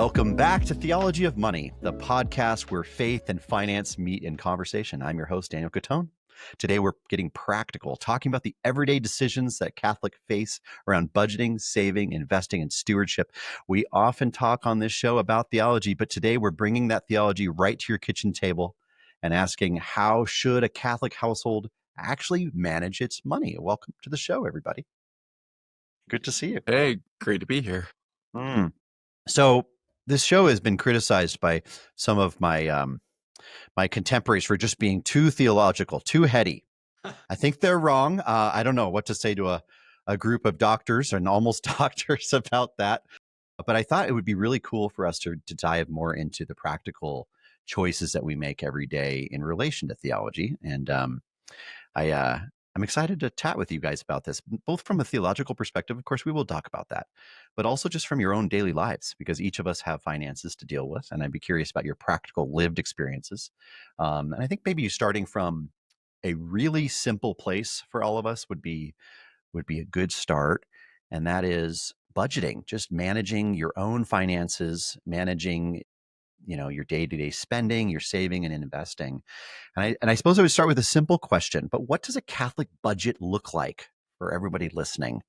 Welcome back to Theology of Money, the podcast where faith and finance meet in conversation. I'm your host, Daniel Catone. Today, we're getting practical, talking about the everyday decisions that Catholics face around budgeting, saving, investing, and stewardship. We often talk on this show about theology, but today we're bringing that theology right to your kitchen table and asking, how should a Catholic household actually manage its money? Welcome to the show, everybody. Good to see you. Hey, great to be here. So this show has been criticized by some of my my contemporaries for just being too theological, too heady. I think they're wrong. I don't know what to say to a group of doctors and almost doctors about that. But I thought it would be really cool for us to dive more into the practical choices that we make every day in relation to theology. And I'm excited to chat with you guys about this, both from a theological perspective. Of course, we will talk about that, but also just from your own daily lives, because each of us have finances to deal with. And I'd be curious about your practical lived experiences. And I think maybe starting from a really simple place for all of us would be a good start. And that is budgeting, just managing your own finances, managing your day-to-day spending, your saving and investing. And I suppose I would start with a simple question, but what does a Catholic budget look like for everybody listening?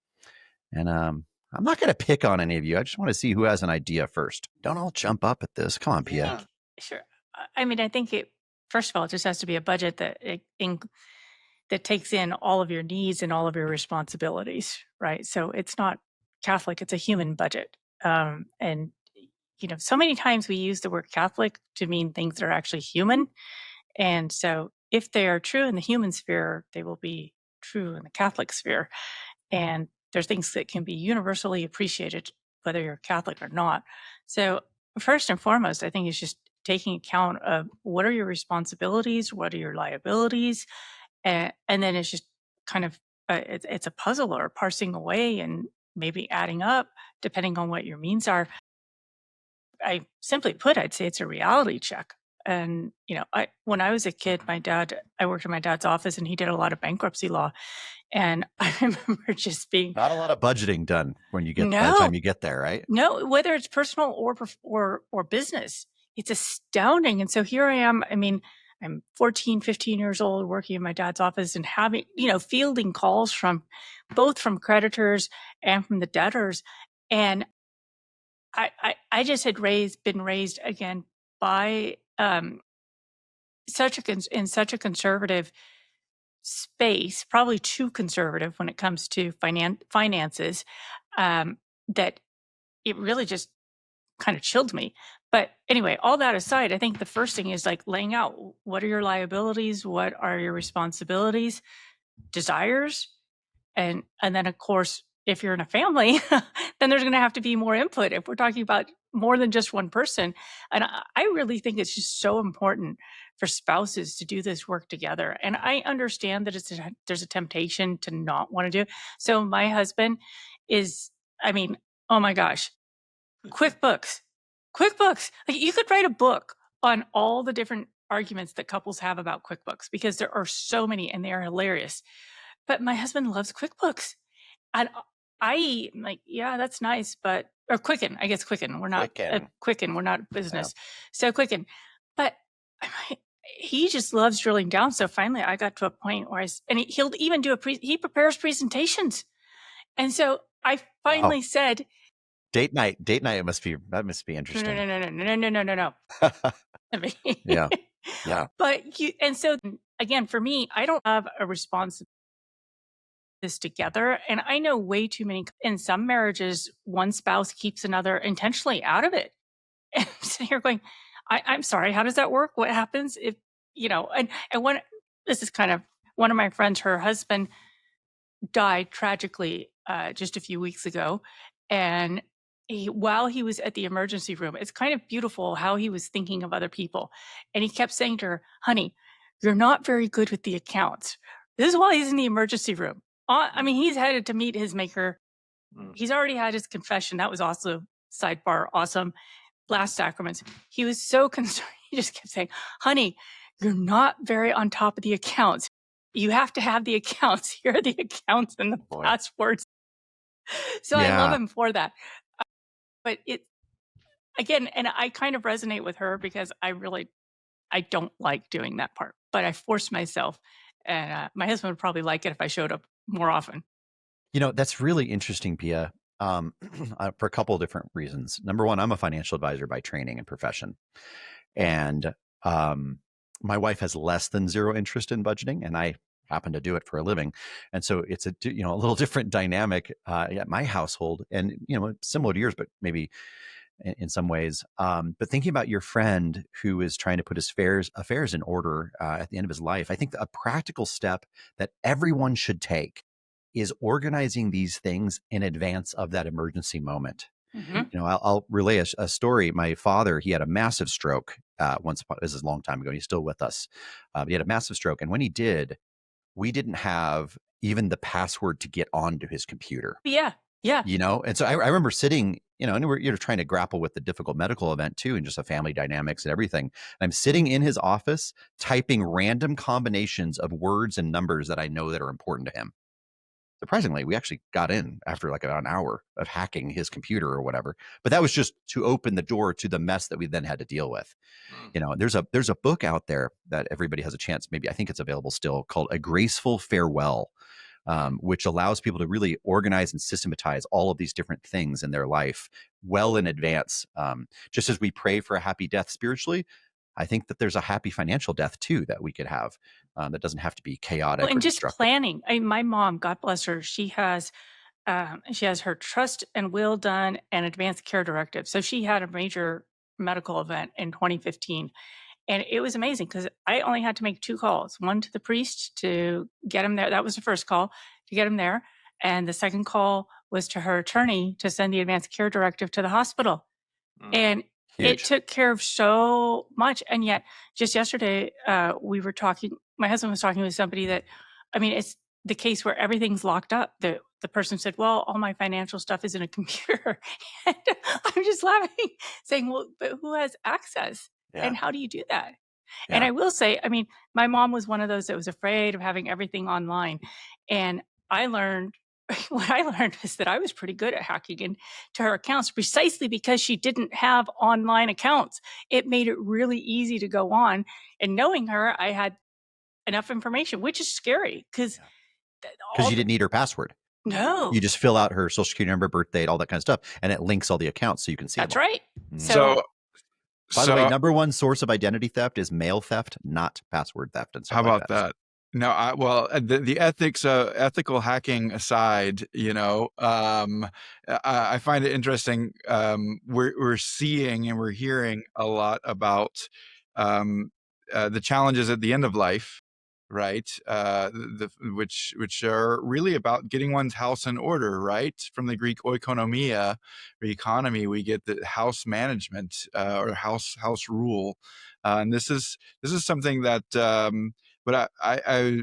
And I'm not going to pick on any of you. I just want to see who has an idea first. Don't all jump up at this. Come on, Pia. Yeah, sure. I mean, I think first of all, it just has to be a budget that takes in all of your needs and all of your responsibilities, right? So it's not Catholic, it's a human budget. And so many times we use the word Catholic to mean things that are actually human. And so if they are true in the human sphere, they will be true in the Catholic sphere. And there's things that can be universally appreciated, whether you're Catholic or not. So first and foremost, I think it's just taking account of what are your responsibilities, what are your liabilities, and then it's just kind of, it's a puzzle or parsing away and maybe adding up depending on what your means are. I simply put, I'd say it's a reality check. And, when I was a kid, I worked in my dad's office and he did a lot of bankruptcy law. And I remember just being Not a lot of budgeting done when you get by the time you get there, right? No, whether it's personal or business, it's astounding. And so here I am. I mean, I'm 14, 15 years old, working in my dad's office and having, fielding calls from both from creditors and from the debtors. And I just had been raised again by in such a conservative space, probably too conservative when it comes to finances, that it really just kind of chilled me. But anyway, all that aside, I think the first thing is like laying out what are your liabilities, what are your responsibilities, desires, and then of course, if you're in a family, then there's going to have to be more input if we're talking about more than just one person. And I really think it's just so important for spouses to do this work together. And I understand that there's a temptation to not want to do it. So my husband oh my gosh, QuickBooks. Like you could write a book on all the different arguments that couples have about QuickBooks because there are so many and they are hilarious. But my husband loves QuickBooks. And I like, yeah, that's nice, or Quicken. I guess Quicken. We're not Quicken. We're not business. Yeah. So Quicken, but he just loves drilling down. So finally, I got to a point where he'll even do he prepares presentations, and so I finally said, Date night. That must be interesting. No. I mean, yeah. But and so again, for me, I don't have a responsibility this together. And I know way too many, in some marriages, one spouse keeps another intentionally out of it. And I'm sitting here going, I'm sorry, how does that work? What happens if, and this is kind of one of my friends, her husband died tragically just a few weeks ago. And while he was at the emergency room, it's kind of beautiful how he was thinking of other people. And he kept saying to her, honey, you're not very good with the accounts. This is while he's in the emergency room. I mean, he's headed to meet his maker. He's already had his confession. That was also, sidebar, awesome. Last sacraments. He was so concerned. He just kept saying, honey, you're not very on top of the accounts. You have to have the accounts. Here are the accounts and the passwords. So I love him for that. But again, and I kind of resonate with her because I don't like doing that part, but I force myself. And my husband would probably like it if I showed up more often. That's really interesting, Pia, for a couple of different reasons. Number one, I'm a financial advisor by training and profession. And my wife has less than zero interest in budgeting, and I happen to do it for a living. And so it's a little different dynamic at my household, and similar to yours, but maybe in some ways. But thinking about your friend who is trying to put his affairs in order at the end of his life, I think a practical step that everyone should take is organizing these things in advance of that emergency moment. Mm-hmm. I'll relay a story. My father, he had a massive stroke this is a long time ago. He's still with us. He had a massive stroke. And when he did, we didn't have even the password to get onto his computer. Yeah. Yeah. And so I remember sitting, and you're trying to grapple with the difficult medical event too, and just the family dynamics and everything. And I'm sitting in his office typing random combinations of words and numbers that I know that are important to him. Surprisingly, we actually got in after like about an hour of hacking his computer or whatever. But that was just to open the door to the mess that we then had to deal with. There's a book out there that everybody has a chance. Maybe I think it's available still, called A Graceful Farewell, which allows people to really organize and systematize all of these different things in their life well in advance. Just as we pray for a happy death spiritually, I think that there's a happy financial death too that we could have, that doesn't have to be chaotic Well, or and just destructive. planning. My mom, God bless her, she has her trust and will done and advanced care directive. So she had a major medical event in 2015. And it was amazing because I only had to make 2 calls, one to the priest to get him there. That was the first call to get him there. And the second call was to her attorney to send the advanced care directive to the hospital. And it Huge. took care of so much. And yet, just yesterday, my husband was talking with somebody that, it's the case where everything's locked up. The person said, well, all my financial stuff is in a computer. And I'm just laughing, saying, well, but who has access? Yeah. And how do you do that? Yeah. And I will say, my mom was one of those that was afraid of having everything online. And I learned, what I learned was that I was pretty good at hacking into her accounts precisely because she didn't have online accounts. It made it really easy to go on. And knowing her, I had enough information, which is scary because Because you didn't need her password. No. You just fill out her social security number, birth date, all that kind of stuff, and it links all the accounts so you can see That's them all. right. So, By the way, number one source of identity theft is mail theft, not password theft and stuff how like about that? No, the ethical hacking aside, I find it interesting. We're seeing and we're hearing a lot about the challenges at the end of life, right? Which are really about getting one's house in order, right? From the Greek oikonomia, or economy, we get the house management or house rule, and this is something that. But I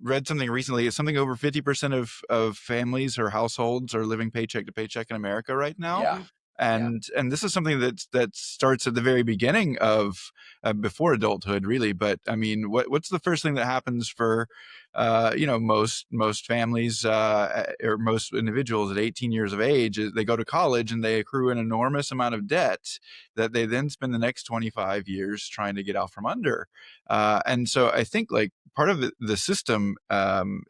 read something recently. It's something over 50% of families or households are living paycheck to paycheck in America right now. Yeah. And this is something that starts at the very beginning of before adulthood, really. But what's the first thing that happens for most families or most individuals at 18 years of age? Is they go to college and they accrue an enormous amount of debt that they then spend the next 25 years trying to get out from under. And so I think like part of the system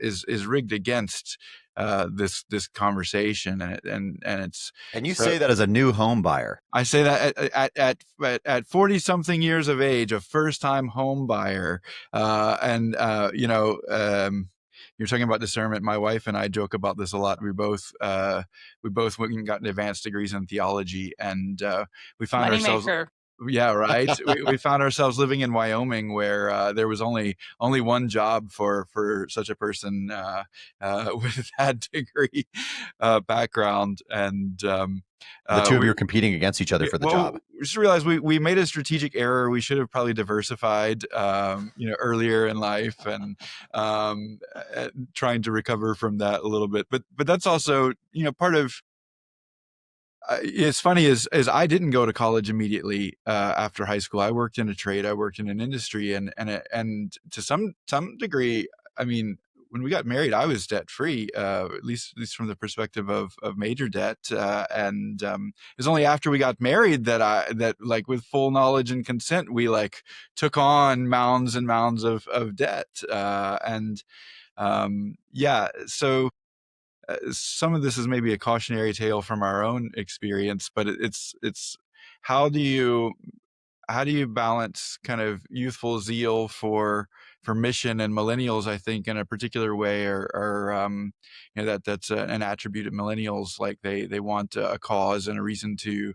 is rigged against this conversation, and it's. And you say that as a new home buyer. I say that at 40 something years of age, a first time home buyer, you're talking about discernment. My wife and I joke about this a lot. We both went and got advanced degrees in theology, and we found ourselves. Yeah, right. we found ourselves living in Wyoming, where there was only one job for such a person with that degree background, and the two of you are competing against each other for the job. We just realized we made a strategic error. We should have probably diversified, earlier in life, and trying to recover from that a little bit. But that's also part of. It's funny is I didn't go to college immediately after high school. I worked in a trade. I worked in an industry, and to some degree, when we got married, I was debt free, at least from the perspective of major debt. And it was only after we got married that like with full knowledge and consent, we like took on mounds and mounds of debt. Yeah, so some of this is maybe a cautionary tale from our own experience, but it's how do you balance kind of youthful zeal for mission, and millennials, I think, in a particular way, that's an attribute of millennials. Like they want a cause and a reason to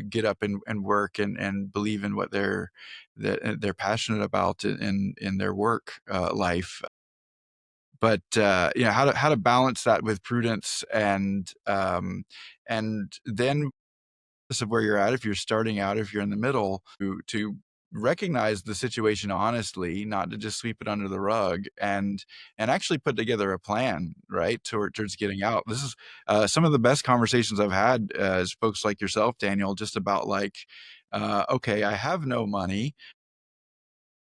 get up and work and believe in what they're passionate about in their work life. But how to balance that with prudence and then of where you're at, if you're starting out, if you're in the middle, to recognize the situation honestly, not to just sweep it under the rug, and actually put together a plan, right, towards getting out. This is some of the best conversations I've had as folks like yourself, Daniel, just about like, okay, I have no money.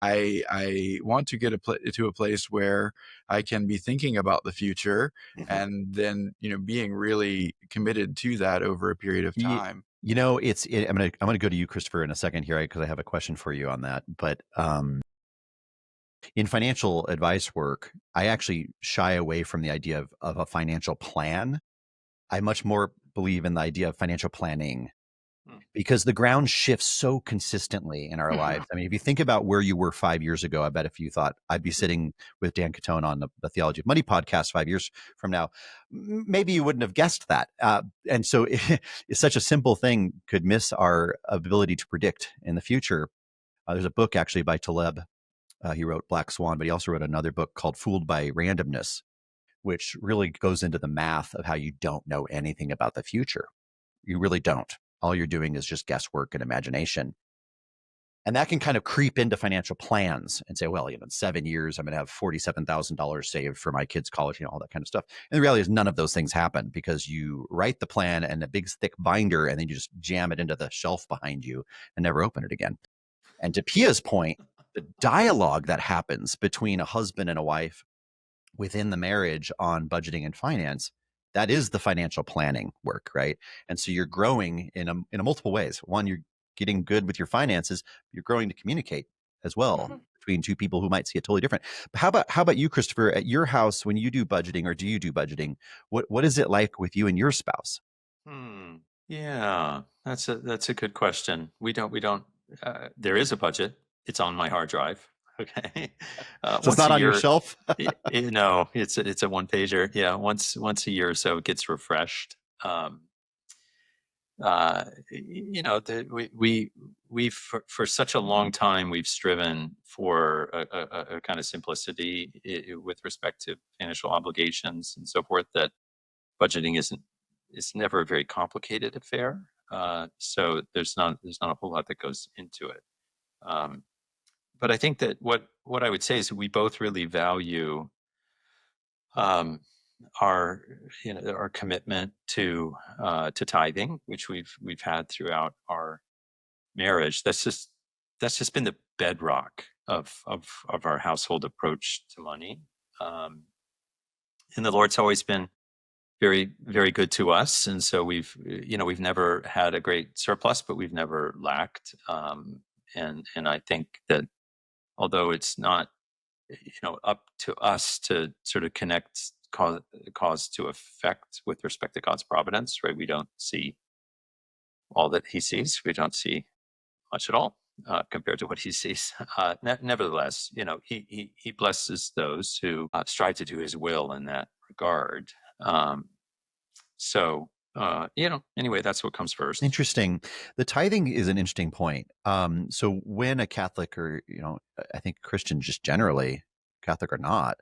I want to get to a place where I can be thinking about the future, and then being really committed to that over a period of time. I'm gonna go to you, Christopher, in a second here, because I have a question for you on that. But in financial advice work, I actually shy away from the idea of a financial plan. I much more believe in the idea of financial planning, because the ground shifts so consistently in our lives. I mean, if you think about where you were 5 years ago, I bet if you thought I'd be sitting with Dan Catone on the Theology of Money podcast 5 years from now, maybe you wouldn't have guessed that. And so it's such a simple thing could miss our ability to predict in the future. There's a book actually by Taleb. He wrote Black Swan, but he also wrote another book called Fooled by Randomness, which really goes into the math of how you don't know anything about the future. You really don't. All you're doing is just guesswork and imagination. And that can kind of creep into financial plans and say, well, in 7 years, I'm going to have $47,000 saved for my kids' college, all that kind of stuff. And the reality is none of those things happen, because you write the plan in a big, thick binder, and then you just jam it into the shelf behind you and never open it again. And to Pia's point, the dialogue that happens between a husband and a wife within the marriage on budgeting and finance, that is the financial planning work, right? And so you're growing in a multiple ways. One, you're getting good with your finances. You're growing to communicate as well between two people who might see it totally different. But how about you, Christopher, at your house, when you do budgeting, or do you do budgeting? What is it like with you and your spouse? Yeah, that's a good question. We don't. There is a budget. It's on my hard drive. Okay. So it's not on your shelf? No, it's a one pager. Yeah. Once a year or so it gets refreshed. We for such a long time, we've striven for a kind of simplicity with respect to financial obligations and so forth, that budgeting is never a very complicated affair. So there's not a whole lot that goes into it. But I think that what I would say is that we both really value our commitment to tithing, which we've had throughout our marriage. That's just been the bedrock of our household approach to money. And the Lord's always been very, very good to us, and so we've never had a great surplus, but we've never lacked. And I think that, although it's not, up to us to sort of connect cause to effect with respect to God's providence, right? We don't see all that He sees. We don't see much at all compared to what He sees. Nevertheless, He blesses those who strive to do His will in that regard. Anyway, that's what comes first. Interesting. The tithing is an interesting point. So when a Catholic, or, I think Christian just generally, Catholic or not,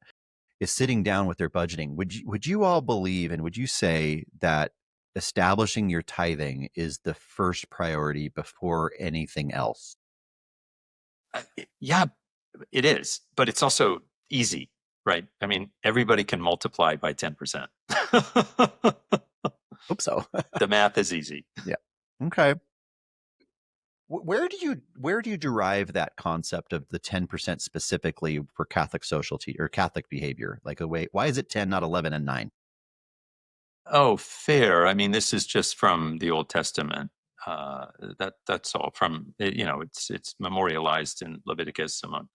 is sitting down with their budgeting, would you all believe, and would you say that establishing your tithing is the first priority before anything else? Yeah, it is, but it's also easy, right? I mean, everybody can multiply by 10%. Hope so. The math is easy. Yeah. Okay. Where do you derive that concept of the 10% specifically for Catholic social or Catholic behavior? Like why is it 10, not 11 and 9? Oh, fair. I mean, this is just from the Old Testament. That's all from, it's memorialized in Leviticus, among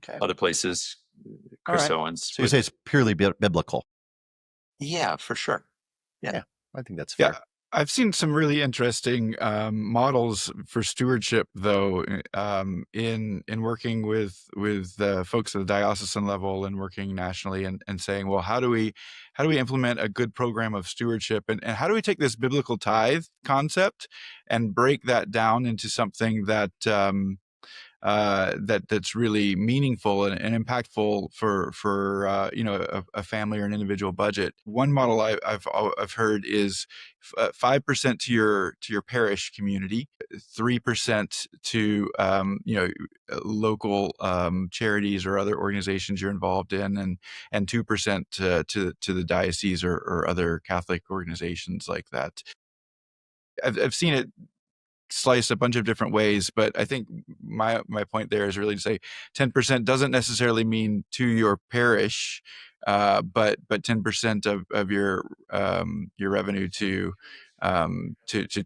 Okay. other places, All Chris right. Owens. So you say it's purely biblical. Yeah, for sure. Yeah, I think that's Yeah, fair. I've seen some really interesting models for stewardship, though, in working with folks at the diocesan level and working nationally, and saying, well, how do we implement a good program of stewardship, and how do we take this biblical tithe concept and break that down into something that that's really meaningful and impactful for a family or an individual budget. One model I've heard is 5% to your parish community, 3% to local charities or other organizations you're involved in, and 2% to the diocese or other Catholic organizations like that. I've seen it sliced a bunch of different ways, but I think my point there is really to say 10% doesn't necessarily mean to your parish, but 10% of your revenue to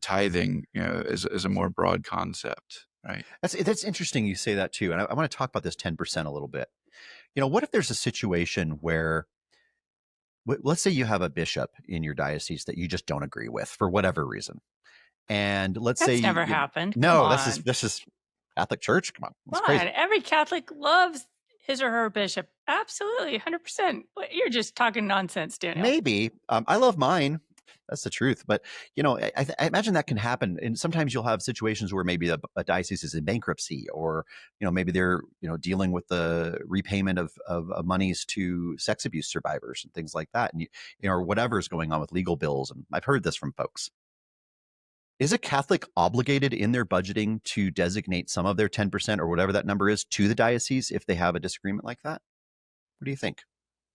tithing, is a more broad concept, right? That's interesting you say that too. And I want to talk about this 10% a little bit. What if there's a situation where, let's say you have a bishop in your diocese that you just don't agree with for whatever reason. And let's say That's never happened. Come no, on. this is Catholic Church. Come on, it's Come crazy. on. Every Catholic loves his or her bishop. Absolutely, 100%. You're just talking nonsense, Daniel. Maybe I love mine. That's the truth. But I imagine that can happen. And sometimes you'll have situations where maybe a diocese is in bankruptcy, or maybe they're dealing with the repayment of monies to sex abuse survivors and things like that, and or whatever's going on with legal bills. And I've heard this from folks. Is a Catholic obligated in their budgeting to designate some of their 10% or whatever that number is to the diocese if they have a disagreement like that? What do you think?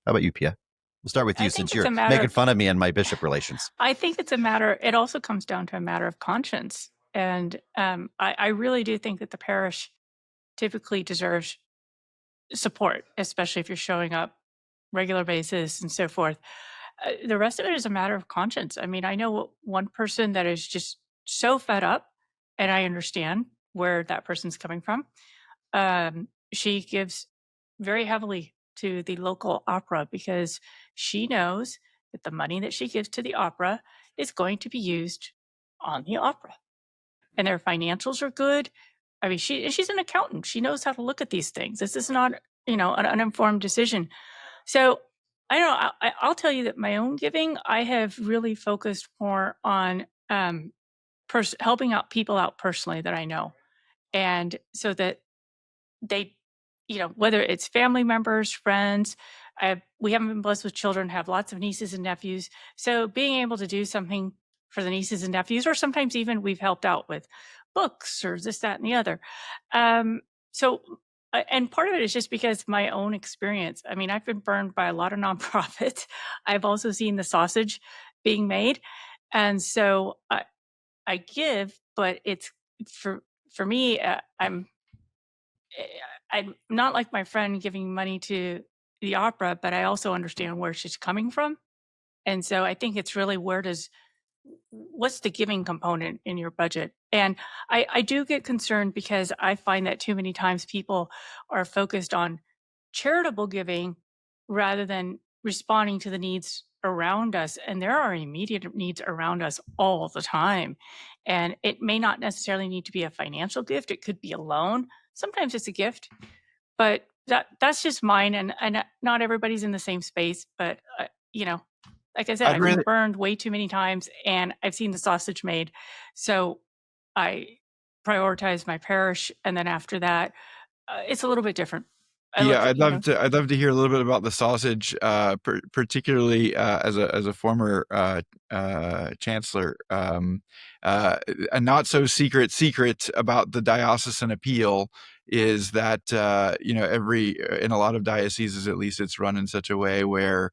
How about you, Pia? We'll start with you, since you're making fun of me and my bishop relations. I think it also comes down to a matter of conscience. And I really do think that the parish typically deserves support, especially if you're showing up regular basis and so forth. The rest of it is a matter of conscience. I mean, I know one person that is just so fed up, and I understand where that person's coming from. She gives very heavily to the local opera because she knows that the money that she gives to the opera is going to be used on the opera, and their financials are good. I mean, she's an accountant. She knows how to look at these things. This is not, an uninformed decision. So I don't know. I'll tell you that my own giving, I have really focused more on helping out people out personally that I know. And so that they, whether it's family members, friends, we haven't been blessed with children, have lots of nieces and nephews. So being able to do something for the nieces and nephews, or sometimes even we've helped out with books or this, that, and the other. And part of it is just because my own experience. I mean, I've been burned by a lot of nonprofits. I've also seen the sausage being made. And so I give, but it's for me, I'm not like my friend giving money to the opera, but I also understand where she's coming from. And so I think it's really what's the giving component in your budget? And I do get concerned because I find that too many times people are focused on charitable giving rather than responding to the needs around us. And there are immediate needs around us all the time. And it may not necessarily need to be a financial gift. It could be a loan. Sometimes it's a gift, but that's just mine. And not everybody's in the same space, but like I said, I've been burned way too many times, and I've seen the sausage made. So I prioritize my parish, and then after that, it's a little bit different. I'd love to hear a little bit about the sausage, particularly as a former chancellor. A not so secret about the diocesan appeal is that in a lot of dioceses, at least, it's run in such a way where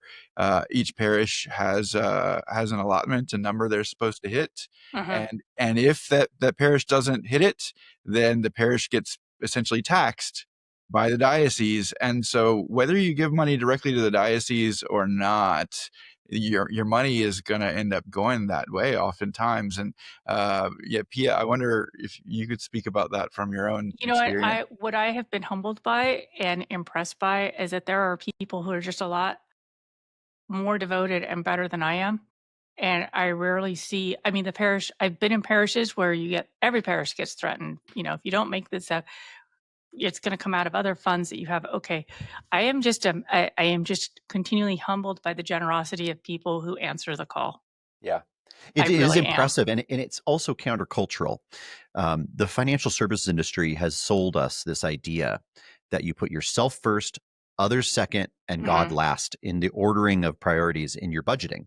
each parish has an allotment, a number they're supposed to hit, Mhm. and if that parish doesn't hit it, then the parish gets essentially taxed by the diocese. And so whether you give money directly to the diocese or not, your money is going to end up going that way oftentimes. And Pia, I wonder if you could speak about that from your own You know experience. what I have been humbled by and impressed by is that there are people who are just a lot more devoted and better than I am. And I rarely see, I mean, the parish, I've been in parishes where every parish gets threatened. If you don't make this up, it's going to come out of other funds that you have. Okay. I am just continually humbled by the generosity of people who answer the call. Yeah. I It is really am. impressive, and it's also countercultural. The financial services industry has sold us this idea that you put yourself first, others second, and God Mhm. last in the ordering of priorities in your budgeting.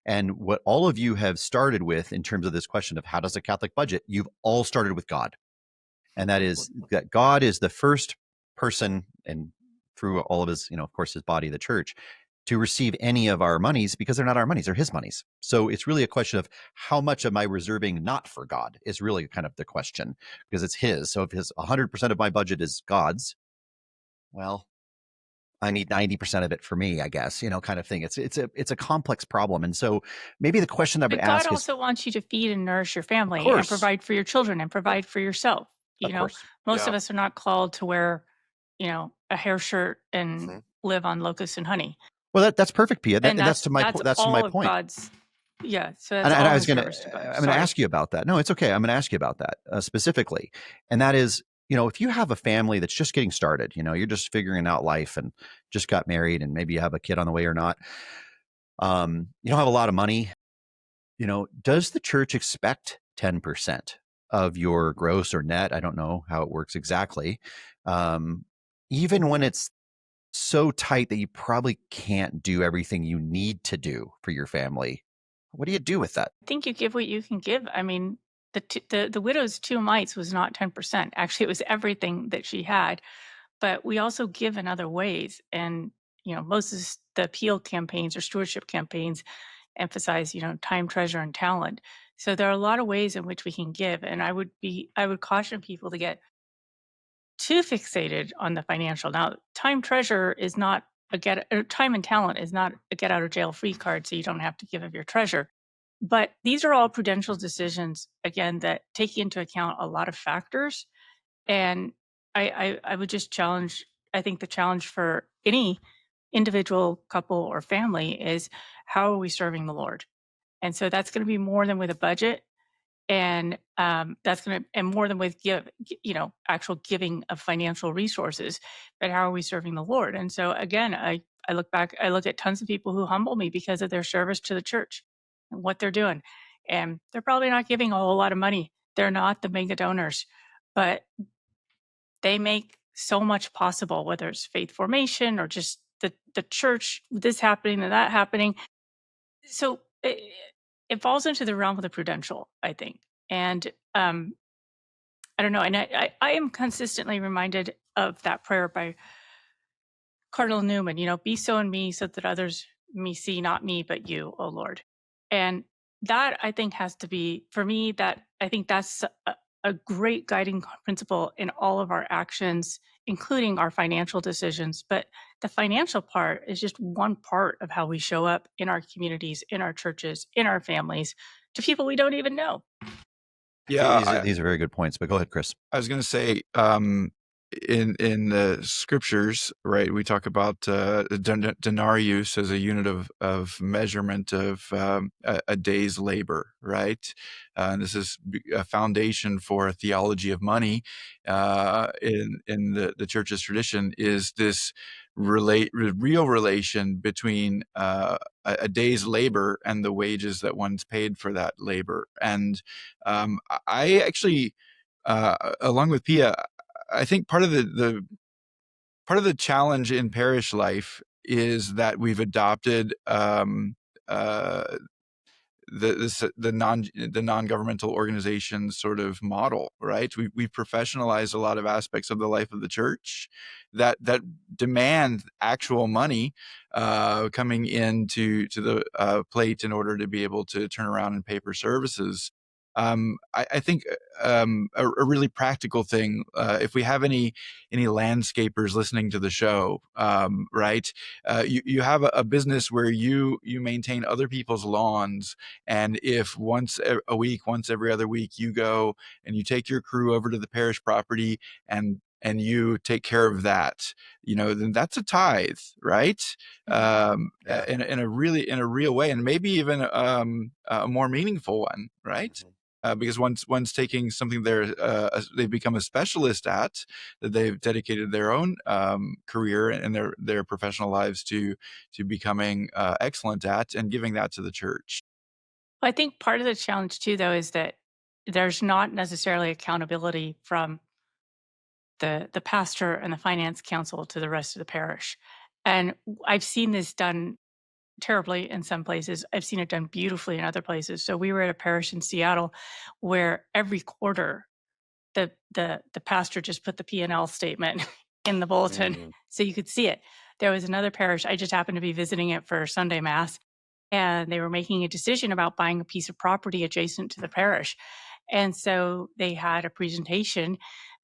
And what all of you have started with in terms of this question of how does a Catholic budget, you've all started with God. And that is that God is the first person, and through all of his, of course, his body, the church, to receive any of our monies, because they're not our monies, they're his monies. So it's really a question of how much am I reserving not for God is really kind of the question, because it's his. So if his 100% of my budget is God's, well, I need 90% of it for me, I guess, kind of thing. It's a complex problem. And so maybe the question I would But God ask is, also wants you to feed and nourish your of family and course, provide for your children and provide for yourself. of course. Most Yeah. of us are not called to wear, a hair shirt and Mhm. live on locusts and honey. Well, that's perfect, Pia. And And that's to my that's that's to my all of point. God's, yeah. So And, that's and all I in was service to God. I'm going to Sorry. ask you about that. No, it's okay. I'm going to ask you about that specifically. And that is, if you have a family that's just getting started, you're just figuring out life and just got married and maybe you have a kid on the way or not, you don't have a lot of money, does the church expect 10% of your gross or net? I don't know how it works exactly. Even when it's so tight that you probably can't do everything you need to do for your family. What do you do with that? I think you give what you can give. I mean, the widow's 2 mites was not 10%. Actually, it was everything that she had. But we also give in other ways. And, most of the appeal campaigns or stewardship campaigns emphasize, time, treasure, and talent. So there are a lot of ways in which we can give. And I would caution people to get too fixated on the financial. Now, time and talent is not a get out of jail free card, so you don't have to give of your treasure. But these are all prudential decisions, again, that take into account a lot of factors. And I would just challenge, I think the challenge for any individual couple or family is, how are we serving the Lord? And so that's going to be more than with a budget. And that's going to, and more than with actual giving of financial resources, but how are we serving the Lord? And so again, I look back, I look at tons of people who humble me because of their service to the church and what they're doing. And they're probably not giving a whole lot of money. They're not the mega donors, but they make so much possible, whether it's faith formation or just the church, this happening and that happening. So it falls into the realm of the prudential, I think. And I don't know. And I am consistently reminded of that prayer by Cardinal Newman, be so in me so that others may see not me, but you, O Lord. And that I think has to be, for me, that I think that's a great guiding principle in all of our actions, including our financial decisions. But the financial part is just one part of how we show up in our communities, in our churches, in our families, to people we don't even know. Yeah, These are very good points, but go ahead, Chris. I was going to say, in the scriptures, right, we talk about denarius as a unit of measurement of a day's labor, right? And this is a foundation for a theology of money in the church's tradition, is this real relation between a day's labor and the wages that one's paid for that labor. And I actually, along with Pia, I think part of the challenge in parish life is that we've adopted the non-governmental organization sort of model, right? We professionalize a lot of aspects of the life of the church that demand actual money coming into the plate in order to be able to turn around and pay for services. I think a really practical thing, if we have any landscapers listening to the show, right? You have a business where you maintain other people's lawns, and if once a week, once every other week, you go and you take your crew over to the parish property and you take care of that, then that's a tithe, right? In a real way, and maybe even a more meaningful one, right? Because one's taking something they've become a specialist at, that they've dedicated their own career and their professional lives to becoming excellent at, and giving that to the church. I think part of the challenge too, though, is that there's not necessarily accountability from the pastor and the finance council to the rest of the parish. And I've seen this done terribly in some places. I've seen it done beautifully in other places. So we were at a parish in Seattle where every quarter the pastor just put the P&L statement in the bulletin so you could see it. There was another parish, I just happened to be visiting it for Sunday Mass, and they were making a decision about buying a piece of property adjacent to the parish. And so they had a presentation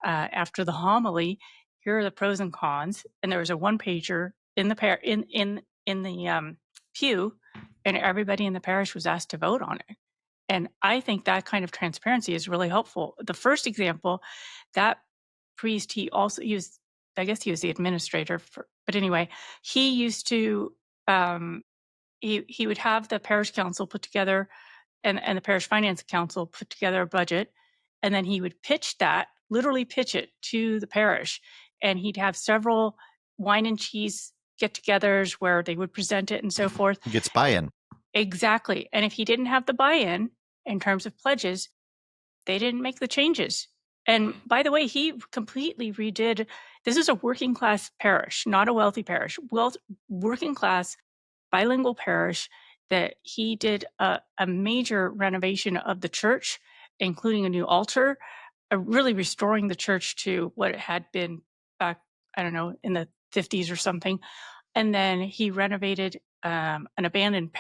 after the homily. Here are the pros and cons, and there was a one-pager in the in the pew, and everybody in the parish was asked to vote on it. And I think that kind of transparency is really helpful. The first example, that priest, he was the administrator but anyway, he used to, he would have the parish council put together and the parish finance council put together a budget, and then he would literally pitch it to the parish. And he'd have several wine and cheese get-togethers where they would present it and so forth. He gets buy-in. Exactly. And if he didn't have the buy-in in terms of pledges, they didn't make the changes. And by the way, he completely redid. This is a working class parish, not a wealthy parish. Working class bilingual parish, that he did a major renovation of the church, including a new altar, really restoring the church to what it had been back, I don't know, in the 50s or something. And then he renovated an abandoned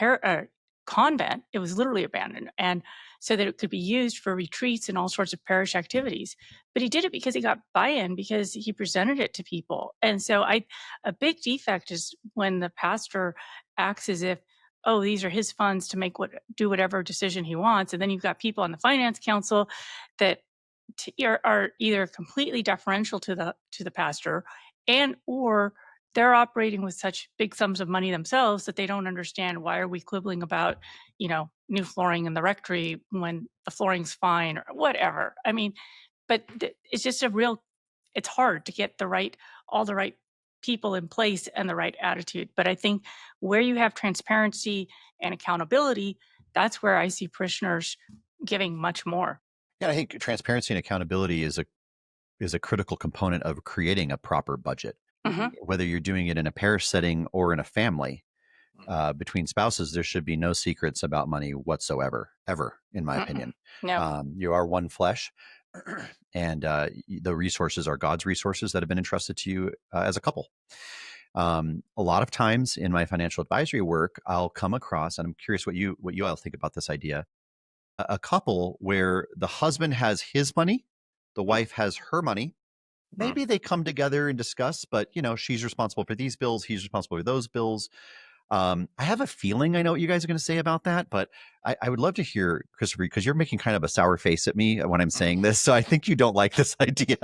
convent. It was literally abandoned, and so that it could be used for retreats and all sorts of parish activities. But he did it because he got buy-in, because he presented it to people. And so a big defect is when the pastor acts as if, oh, these are his funds to do whatever decision he wants. And then you've got people on the finance council that are either completely deferential to the pastor, and or they're operating with such big sums of money themselves that they don't understand, why are we quibbling about, new flooring in the rectory when the flooring's fine or whatever. I mean, but it's just it's hard to get all the right people in place and the right attitude. But I think where you have transparency and accountability, that's where I see parishioners giving much more. Yeah, I think transparency and accountability is a critical component of creating a proper budget. Whether you're doing it in a parish setting or in a family, between spouses, there should be no secrets about money whatsoever, ever, in my opinion. No. You are one flesh, and the resources are God's resources that have been entrusted to you as a couple. A lot of times in my financial advisory work, I'll come across, and I'm curious what you all think about this idea, a couple where the husband has his money, the wife has her money. Maybe they come together and discuss, but she's responsible for these bills, he's responsible for those bills. I have a feeling I know what you guys are going to say about that, but I would love to hear, Christopher, because you're making kind of a sour face at me when I'm saying this. So I think you don't like this idea.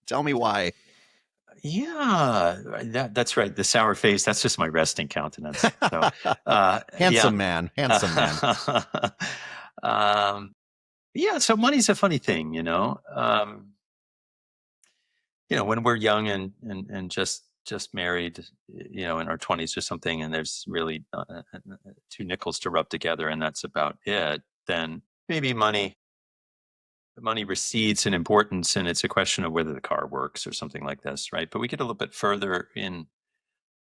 Tell me why. Yeah, that's right. The sour face, that's just my resting countenance. So, handsome man. Yeah, so money's a funny thing, when we're young and just married, in our 20s or something, and there's really two nickels to rub together, and that's about it, then maybe money recedes in importance, and it's a question of whether the car works or something like this, right? But we get a little bit further in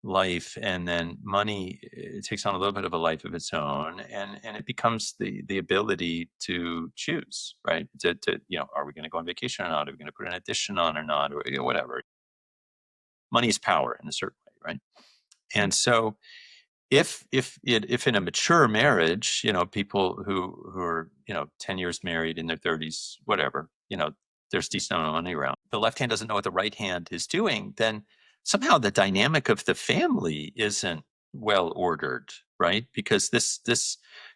life, and then money, it takes on a little bit of a life of its own, and it becomes the ability to choose, right? To are we going to go on vacation or not? Are we going to put an addition on or not, or whatever? Money is power in a certain way, right? And so if in a mature marriage, people who are 10 years married, in their 30s, whatever, there's decent amount of money around, the left hand doesn't know what the right hand is doing, then somehow the dynamic of the family isn't well ordered, right? Because this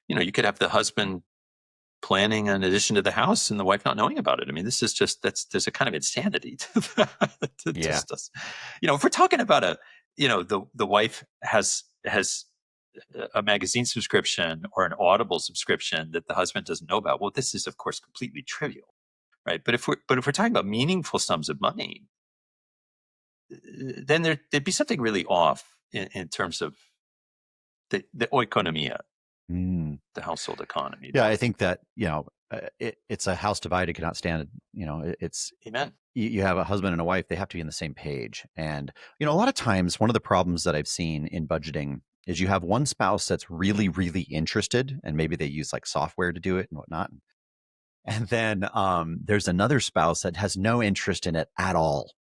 you could have the husband planning an addition to the house and the wife not knowing about it. I mean, this is just, there's a kind of insanity to that. That Yeah. just does, if we're talking about the wife has a magazine subscription or an Audible subscription that the husband doesn't know about, well, this is of course completely trivial, right? But if we're talking about meaningful sums of money, then there'd be something really off in terms of the oikonomia, Mm. the household economy. Yeah, I think that it's a house divided cannot stand. It's Amen. you have a husband and a wife; they have to be on the same page. And a lot of times, one of the problems that I've seen in budgeting is you have one spouse that's really, really interested, and maybe they use like software to do it and whatnot. And then there's another spouse that has no interest in it at all.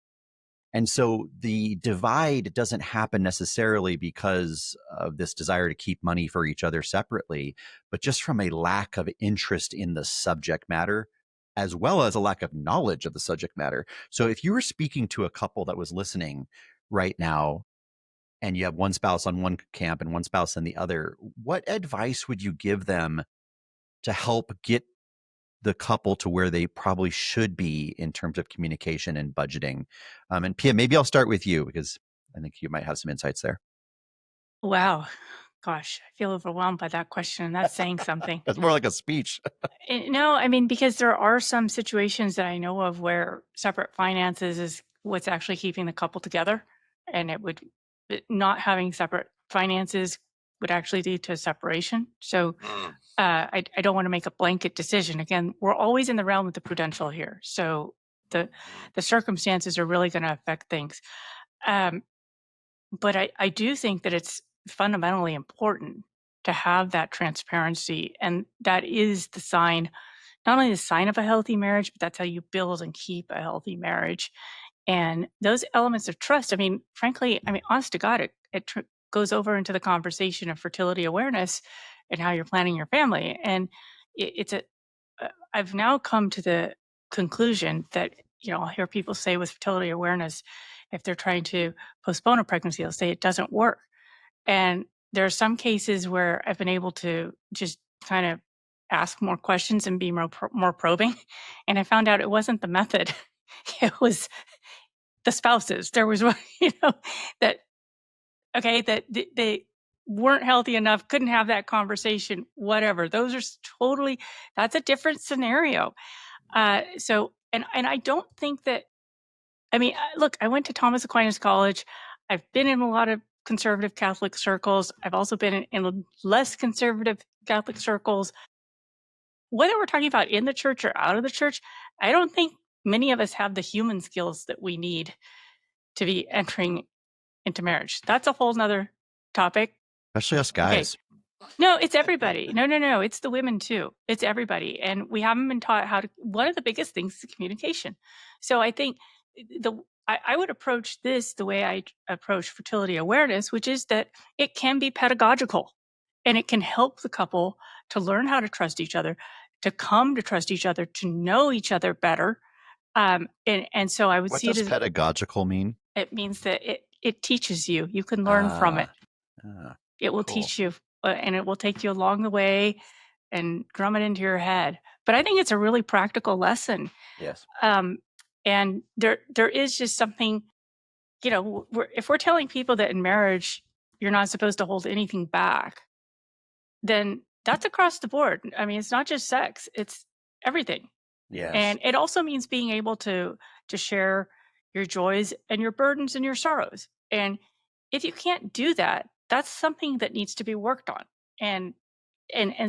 And so the divide doesn't happen necessarily because of this desire to keep money for each other separately, but just from a lack of interest in the subject matter, as well as a lack of knowledge of the subject matter. So if you were speaking to a couple that was listening right now, and you have one spouse on one camp and one spouse on the other, what advice would you give them to help get the couple to where they probably should be in terms of communication and budgeting? And Pia, maybe I'll start with you because I think you might have some insights there. Wow. Gosh, I feel overwhelmed by that question. And that's saying something. It's more like a speech. No, I mean, because there are some situations that I know of where separate finances is what's actually keeping the couple together. And not having separate finances would actually lead to a separation. So I don't want to make a blanket decision. Again, we're always in the realm of the prudential here. So the circumstances are really going to affect things. But I do think that it's fundamentally important to have that transparency. And that is the sign, not only the sign of a healthy marriage, but that's how you build and keep a healthy marriage. And those elements of trust, frankly, honest to God, it goes over into the conversation of fertility awareness and how you're planning your family. And I've now come to the conclusion that, I'll hear people say with fertility awareness, if they're trying to postpone a pregnancy, they'll say it doesn't work. And there are some cases where I've been able to just kind of ask more questions and be more probing. And I found out it wasn't the method. It was the spouses. There was one, that they weren't healthy enough, couldn't have that conversation, whatever. Those are that's a different scenario. And I don't think that, look, I went to Thomas Aquinas College. I've been in a lot of conservative Catholic circles. I've also been in less conservative Catholic circles. Whether we're talking about in the church or out of the church, I don't think many of us have the human skills that we need to be entering into marriage. That's a whole nother topic. Especially us guys. Okay. No, it's everybody. No. It's the women too. It's everybody. And we haven't been taught one of the biggest things is communication. So I think I would approach this the way I approach fertility awareness, which is that it can be pedagogical and it can help the couple to learn how to trust each other, to come to trust each other, to know each other better. And so I would What see it does as pedagogical mean? it means that it teaches you. You can learn from it. It will cool. teach you, and it will take you along the way and drum it into your head. But I think it's a really practical lesson. Yes. And there is just something, if we're telling people that in marriage you're not supposed to hold anything back, then that's across the board. It's not just sex; it's everything. Yes. And it also means being able to share your joys and your burdens and your sorrows. And if you can't do that, that's something that needs to be worked on. And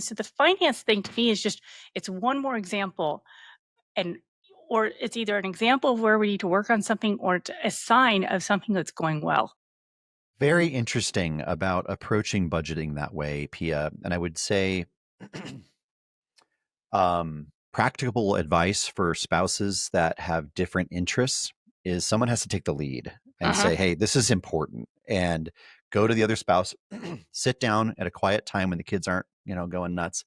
so the finance thing to me is just, it's one more example, or it's either an example of where we need to work on something or it's a sign of something that's going well. Very interesting about approaching budgeting that way, Pia. And I would say practical advice for spouses that have different interests is someone has to take the lead and say, hey, this is important, and go to the other spouse, sit down at a quiet time when the kids aren't, going nuts,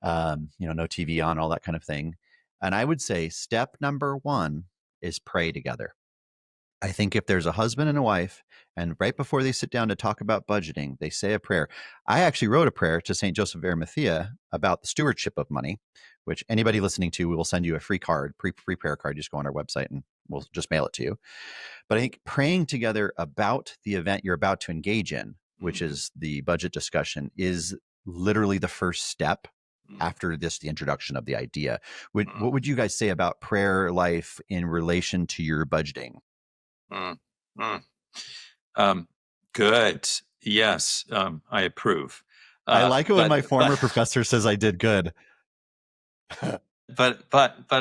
no TV on, all that kind of thing. And I would say step number one is pray together. I think if there's a husband and a wife, and right before they sit down to talk about budgeting, they say a prayer. I actually wrote a prayer to St. Joseph of Arimathea about the stewardship of money, which anybody listening to, we will send you a free card, free prayer card. You just go on our website and we'll just mail it to you. But I think praying together about the event you're about to engage in, which is the budget discussion, is literally the first step after the introduction of the idea. What would you guys say about prayer life in relation to your budgeting? Good. Yes. I approve. I like it when my former professor says I did good. But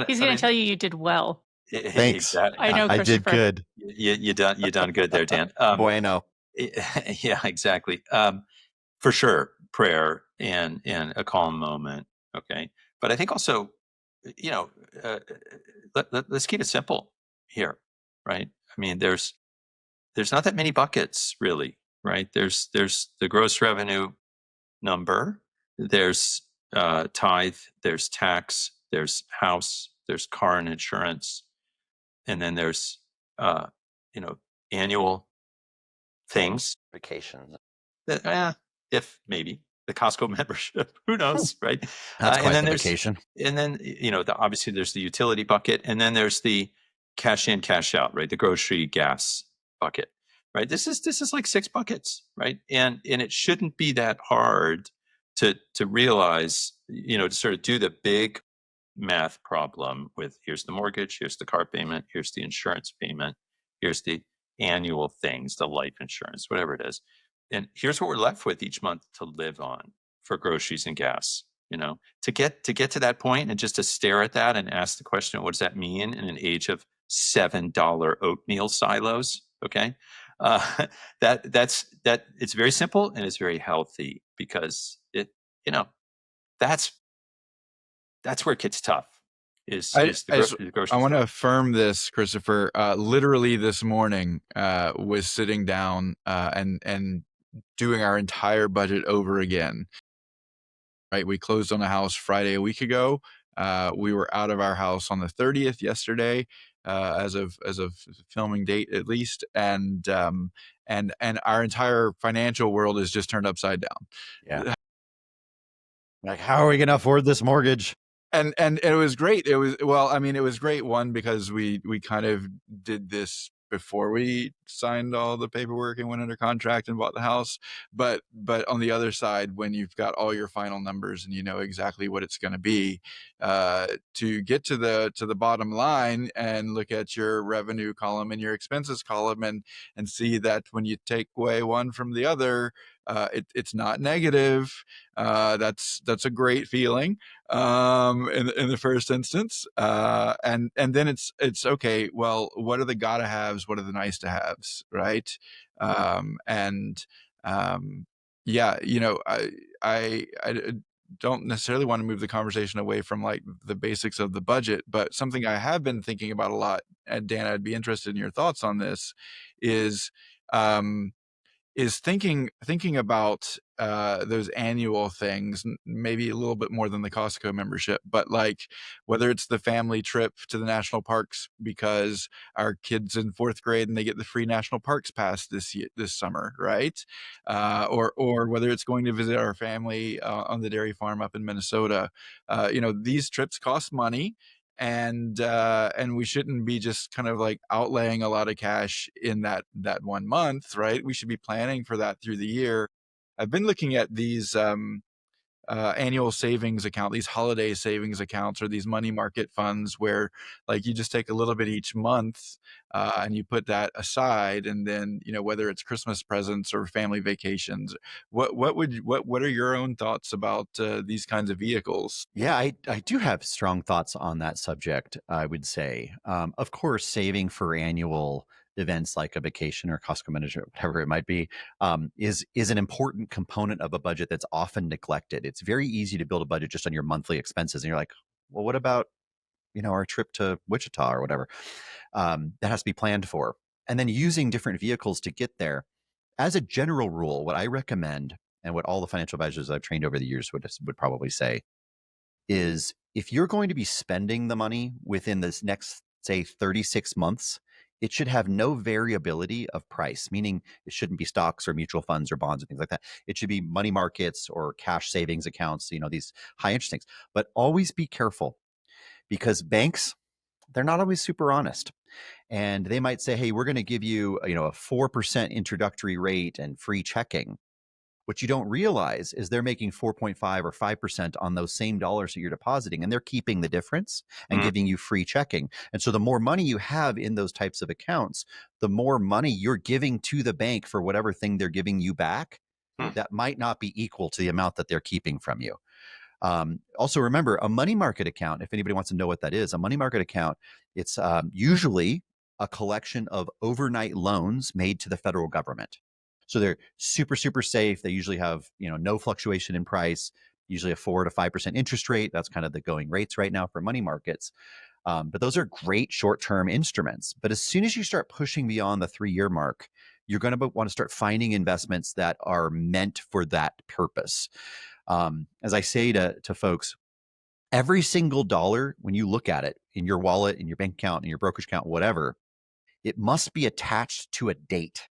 he's going to tell you did well. Thanks. Exactly. I know, I did good. You done good there, Dan. Bueno. Yeah, exactly. For sure, prayer and a calm moment. Okay, but I think also, let's keep it simple here, right? I mean, there's not that many buckets, really, right? There's the gross revenue number, there's tithe, there's tax, there's house, there's car and insurance, and then there's annual things, Vacation. If maybe the Costco membership, who knows, right? That's quite and then the there's vacation. And then obviously there's the utility bucket, and then there's the cash in, cash out, right? The grocery, gas bucket, right? This is like 6 buckets, right? And it shouldn't be that hard to realize, to sort of do the big math problem with here's the mortgage, here's the car payment, here's the insurance payment, here's the annual things, the life insurance, whatever it is. And here's what we're left with each month to live on for groceries and gas. To get to that point and just to stare at that and ask the question, what does that mean in an age of $7 oatmeal silos? Okay. That's it's very simple and it's very healthy, because that's where it gets tough. I want to affirm this, Christopher. Literally this morning, was sitting down and doing our entire budget over again. Right, we closed on a house Friday a week ago. We were out of our house on the 30th yesterday, as of filming date at least, and our entire financial world is just turned upside down. Yeah. Like, how are we going to afford this mortgage? And it was great. It was great, one, because we kind of did this before we signed all the paperwork and went under contract and bought the house. But on the other side, when you've got all your final numbers and you know exactly what it's going to be, to get to the bottom line and look at your revenue column and your expenses column and see that when you take away one from the other, it's not negative. That's a great feeling in the first instance. And then it's okay. Well, what are the gotta haves? What are the nice to haves? Right. I don't necessarily want to move the conversation away from like the basics of the budget, but something I have been thinking about a lot, and Dan, I'd be interested in your thoughts on this, is thinking about those annual things, maybe a little bit more than the Costco membership, but like whether it's the family trip to the national parks because our kids in 4th grade and they get the free national parks pass this summer, right? Or whether it's going to visit our family on the dairy farm up in Minnesota. These trips cost money. And we shouldn't be just kind of like outlaying a lot of cash in that 1 month, right? We should be planning for that through the year. I've been looking at these annual savings account, these holiday savings accounts, or these money market funds where like you just take a little bit each month and you put that aside, and then whether it's Christmas presents or family vacations, what are your own thoughts about these kinds of vehicles? Yeah, I do have strong thoughts on that subject. I would say, of course, saving for annual events like a vacation or Costco management, whatever it might be, is an important component of a budget that's often neglected. It's very easy to build a budget just on your monthly expenses, and you're like, well, what about our trip to Wichita or whatever? That has to be planned for, and then using different vehicles to get there. As a general rule, what I recommend, and what all the financial advisors I've trained over the years would probably say, is if you're going to be spending the money within this next, say, 36 months, it should have no variability of price, meaning it shouldn't be stocks or mutual funds or bonds and things like that. It should be money markets or cash savings accounts, these high interest things. But always be careful, because banks, they're not always super honest. And they might say, hey, we're going to give you, a 4% introductory rate and free checking. What you don't realize is they're making 4.5 or 5% on those same dollars that you're depositing, and they're keeping the difference and giving you free checking. And so the more money you have in those types of accounts, the more money you're giving to the bank for whatever thing they're giving you back. That might not be equal to the amount that they're keeping from you. Also, remember, a money market account, if anybody wants to know what that is, a money market account, it's usually a collection of overnight loans made to the federal government. So they're super, super safe. They usually have, no fluctuation in price, usually a 4 to 5% interest rate. That's kind of the going rates right now for money markets. But those are great short-term instruments. But as soon as you start pushing beyond the 3-year mark, you're going to want to start finding investments that are meant for that purpose. As I say to folks, every single dollar, when you look at it in your wallet, in your bank account, in your brokerage account, whatever, it must be attached to a date,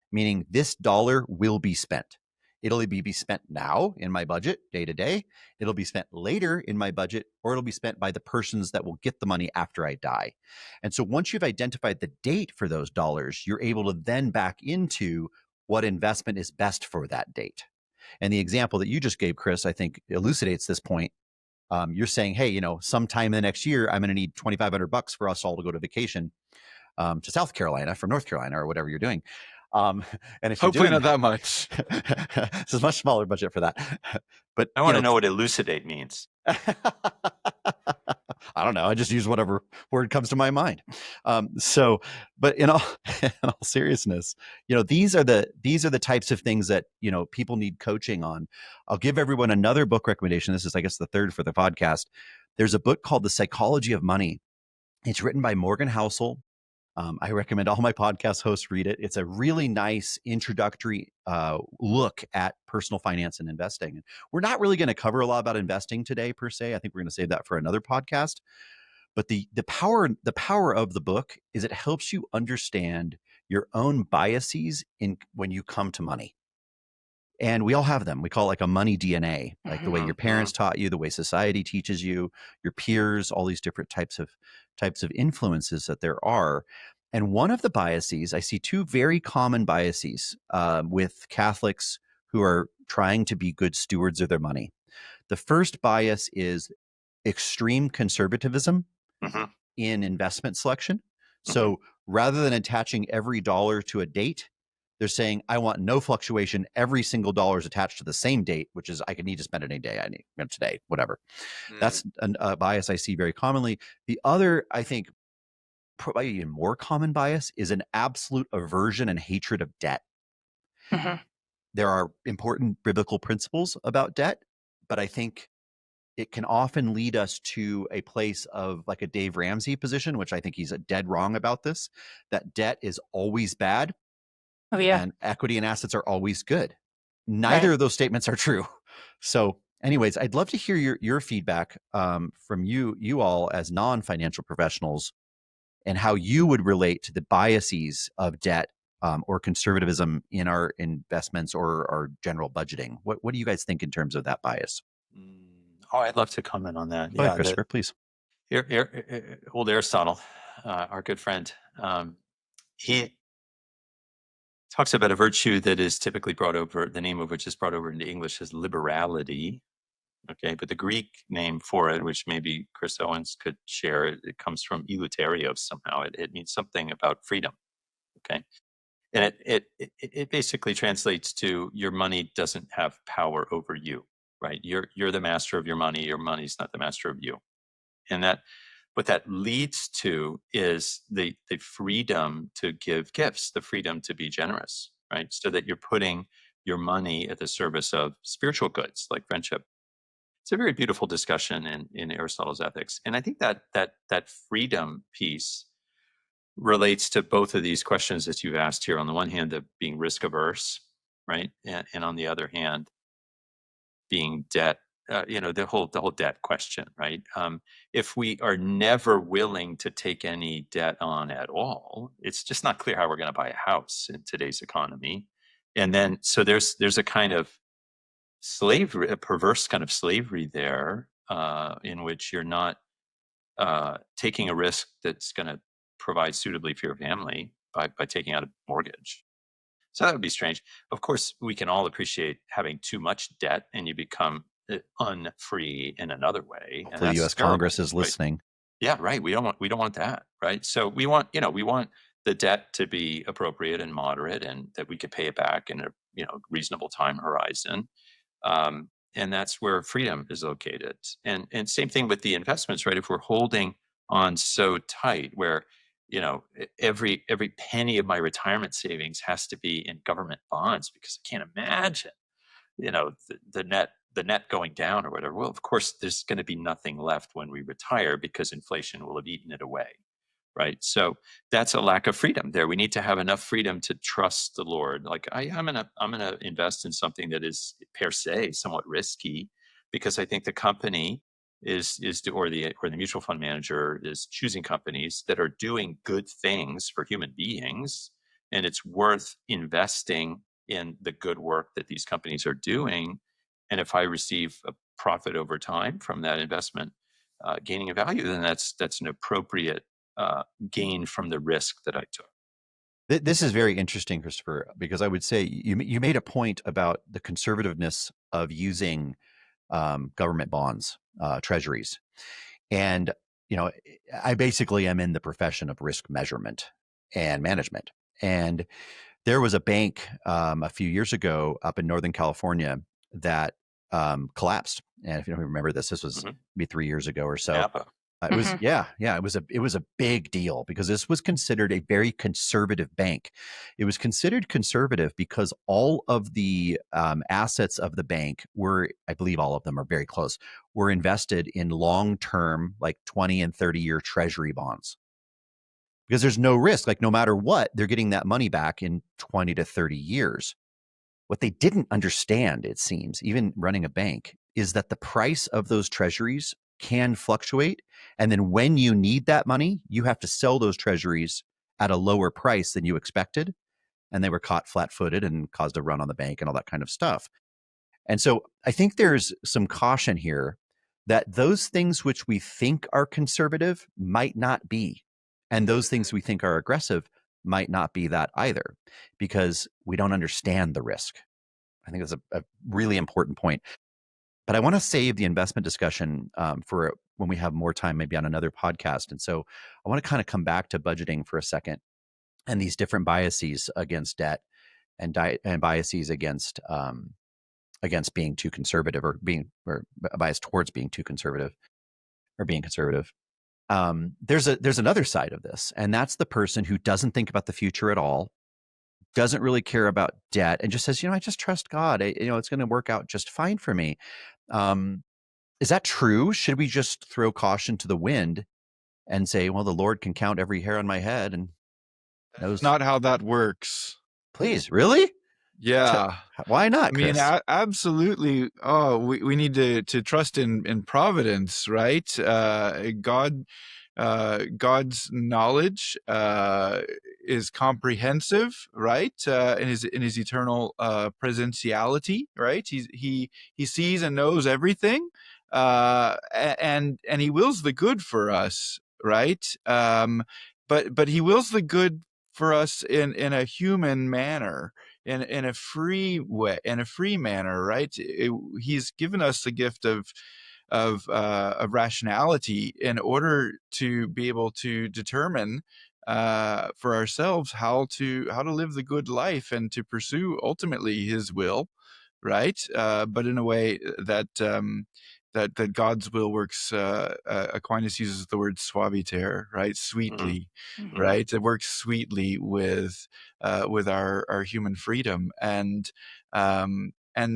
meaning this dollar will be spent. It'll be spent now in my budget day to day. It'll be spent later in my budget, or it'll be spent by the persons that will get the money after I die. And so once you've identified the date for those dollars, you're able to then back into what investment is best for that date. And the example that you just gave, Chris, I think elucidates this point. You're saying, hey, sometime in the next year, I'm going to need $2,500 for us all to go to vacation to South Carolina from North Carolina or whatever you're doing. And if Hopefully you're not that much. This is a much smaller budget for that. But I want to know what elucidate means. I don't know. I just use whatever word comes to my mind. But in all seriousness, these are the types of things that, people need coaching on. I'll give everyone another book recommendation. This is, I guess, the third for the podcast. There's a book called The Psychology of Money. It's written by Morgan Housel. I recommend all my podcast hosts read it. It's a really nice introductory look at personal finance and investing. We're not really going to cover a lot about investing today, per se. I think we're going to save that for another podcast. But the power of the book is it helps you understand your own biases when you come to money. And we all have them. We call it like a money DNA, like the way your parents taught you, the way society teaches you, your peers, all these different types of influences that there are. And one of the biases, I see two very common biases with Catholics who are trying to be good stewards of their money. The first bias is extreme conservatism in investment selection. So rather than attaching every dollar to a date, they're saying, I want no fluctuation. Every single dollar is attached to the same date, which is I can need to spend it any day I need today, whatever. That's a bias I see very commonly. The other, I think, probably even more common bias is an absolute aversion and hatred of debt. There are important biblical principles about debt, but I think it can often lead us to a place of like a Dave Ramsey position, which I think he's dead wrong about this, that debt is always bad. Oh, yeah. And equity and assets are always good. Neither of those statements are true. So anyways, I'd love to hear your feedback from you all as non-financial professionals and how you would relate to the biases of debt or conservatism in our investments or our general budgeting. What do you guys think in terms of that bias? Oh, I'd love to comment on that. Go ahead, Christopher, please. Old Aristotle, our good friend, he talks about a virtue that is typically brought over, the name of which is brought over into English as liberality. Okay, but the Greek name for it, which maybe Chris Owens could share, it comes from eleuterios somehow. It means something about freedom. Okay, and it basically translates to your money doesn't have power over you, right? You're the master of your money. Your money's not the master of you, and what that leads to is the freedom to give gifts, the freedom to be generous, right? So that you're putting your money at the service of spiritual goods like friendship. It's a very beautiful discussion in Aristotle's Ethics. And I think that freedom piece relates to both of these questions that you've asked here. On the one hand, of being risk averse, right? And on the other hand, being debt, the whole debt question, right? If we are never willing to take any debt on at all, it's just not clear how we're going to buy a house in today's economy. And then, so there's a kind of slavery, a perverse kind of slavery there, in which you're not taking a risk that's going to provide suitably for your family by taking out a mortgage. So that would be strange. Of course, we can all appreciate having too much debt and you become unfree in another way. Hopefully, And the that's U.S. terrible, Congress is right? listening. Yeah, right. We don't want that, right? So we want the debt to be appropriate and moderate, and that we could pay it back in a reasonable time horizon. And that's where freedom is located. And same thing with the investments, right? If we're holding on so tight, where every penny of my retirement savings has to be in government bonds because I can't imagine the net going down or whatever. Well, of course, there's going to be nothing left when we retire because inflation will have eaten it away, right? So that's a lack of freedom there. We need to have enough freedom to trust the Lord. Like I'm gonna invest in something that is per se somewhat risky, because I think the company or the mutual fund manager is choosing companies that are doing good things for human beings, and it's worth investing in the good work that these companies are doing. And if I receive a profit over time from that investment, gaining a value, then that's an appropriate gain from the risk that I took. This is very interesting, Christopher, because I would say you made a point about the conservativeness of using government bonds, treasuries. And, I basically am in the profession of risk measurement and management. And there was a bank a few years ago up in Northern California that collapsed. And if you don't remember this was maybe 3 years ago or so. Napa. It was it was a big deal because this was considered a very conservative bank. It was considered conservative because all of the assets of the bank were, I believe all of them are very close, were invested in long-term, like 20 and 30-year treasury bonds. Because there's no risk, like no matter what, they're getting that money back in 20 to 30 years. What they didn't understand, it seems, even running a bank, is that the price of those treasuries can fluctuate. And then when you need that money, you have to sell those treasuries at a lower price than you expected. And they were caught flat-footed and caused a run on the bank and all that kind of stuff. And so I think there's some caution here that those things which we think are conservative might not be. And those things we think are aggressive might not be that either, because we don't understand the risk. I think that's a really important point. But I want to save the investment discussion for when we have more time, maybe on another podcast. And so I want to kind of come back to budgeting for a second and these different biases against debt and biases against being too conservative or a bias towards being too conservative or being conservative. There's another side of this, and that's the person who doesn't think about the future at all, doesn't really care about debt, and just says, I just trust God. It's going to work out just fine for me. Is that true? Should we just throw caution to the wind and say, well, the Lord can count every hair on my head and knows? That's not how that works. Please, really? Yeah. Why not, Chris? I mean, absolutely. Oh, we need to trust in providence, right? God's knowledge is comprehensive, right? In his eternal presentiality, right? He sees and knows everything, and he wills the good for us, right? But he wills the good for us in a human manner, in a free way, in a free manner, right? He's given us the gift of rationality in order to be able to determine for ourselves how to live the good life and to pursue ultimately His will, right? But in a way that that God's will works. Aquinas uses the word suaviter, right? Sweetly, Mhm. right? It works sweetly with our human freedom, and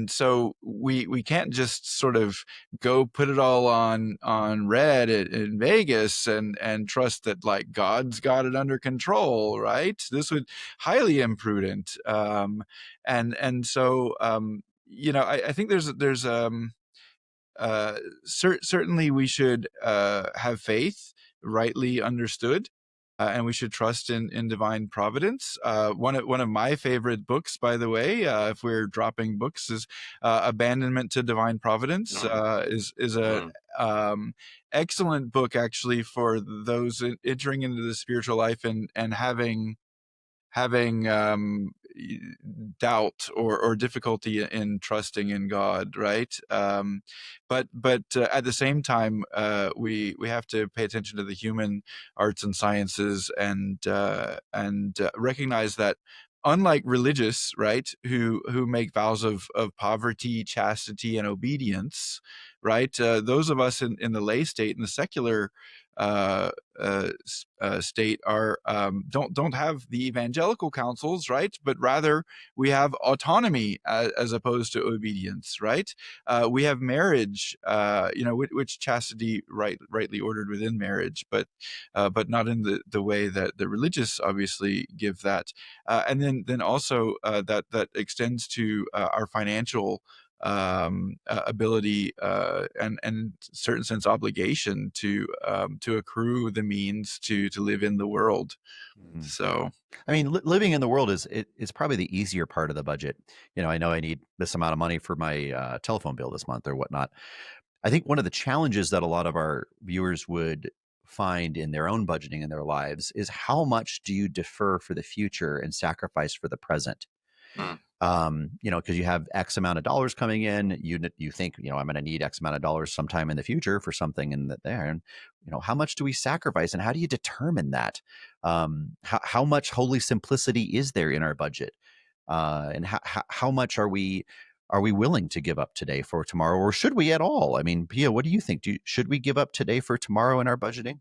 so we can't just sort of go put it all on red in Vegas and trust that like God's got it under control, right? This would highly imprudent. And so I think there's certainly we should have faith rightly understood, and we should trust in divine providence. One of my favorite books, by the way, if we're dropping books, is Abandonment to Divine Providence. Is a excellent book actually for those entering into the spiritual life and having doubt or difficulty in trusting in God, right? But at the same time, we have to pay attention to the human arts and sciences and recognize that, unlike religious, right, who make vows of poverty, chastity, and obedience, right, those of us in the lay state, in the secular state, are don't have the evangelical counsels, right? But rather we have autonomy as opposed to obedience, right? We have marriage, which chastity rightly ordered within marriage, but not in the way that the religious obviously give that, and then also that extends to our financial ability, and certain sense obligation to accrue the means to live in the world. So I mean, living in the world is probably the easier part of the budget. I know I need this amount of money for my telephone bill this month or whatnot. I think one of the challenges that a lot of our viewers would find in their own budgeting in their lives is how much do you defer for the future and sacrifice for the present? Because you have X amount of dollars coming in, you think, I'm going to need X amount of dollars sometime in the future for something in there. And, how much do we sacrifice and how do you determine that? How much holy simplicity is there in our budget? And how much are we willing to give up today for tomorrow, or should we at all? I mean, Pia, what do you think? Should we give up today for tomorrow in our budgeting?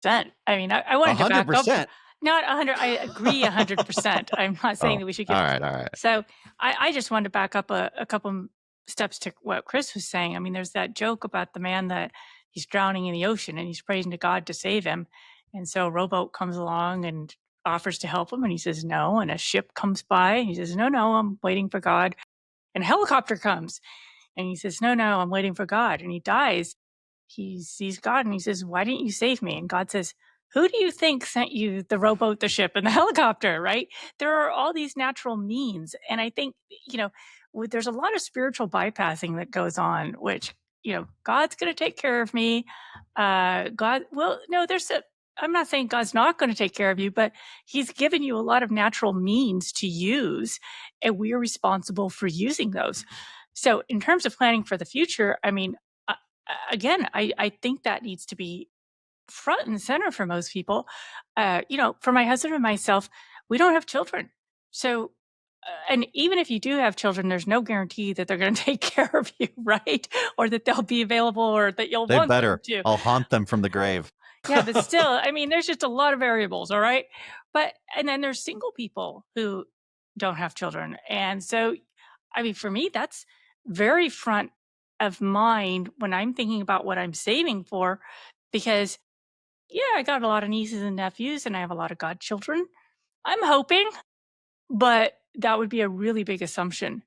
I mean, I wanted to back up. 100%. Not 100. I agree 100%. I'm not saying Oh, that we should all get. right. So I just wanted to back up a couple steps to what Chris was saying. I mean, there's that joke about the man that he's drowning in the ocean and he's praying to God to save him. And so a rowboat comes along and offers to help him. And he says no. And a ship comes by and he says, no, I'm waiting for God. And a helicopter comes and he says, no, I'm waiting for God. And he dies. He sees God and he says, why didn't you save me? And God says, who do you think sent you the rowboat, the ship, and the helicopter, right? There are all these natural means. And I think, there's a lot of spiritual bypassing that goes on, which, God's going to take care of me. God, well, no, I'm not saying God's not going to take care of you, but he's given you a lot of natural means to use, and we are responsible for using those. So in terms of planning for the future, I mean, again, I think that needs to be front and center for most people. For my husband and myself, we don't have children. So, and even if you do have children, there's no guarantee that they're going to take care of you, right? Or that they'll be available or that you'll want them to. I'll haunt them from the grave. Yeah, but still, I mean, there's just a lot of variables, all right? And then there's single people who don't have children. And so, I mean, for me, that's very front of mind when I'm thinking about what I'm saving for, because I got a lot of nieces and nephews and I have a lot of godchildren. I'm hoping, but that would be a really big assumption.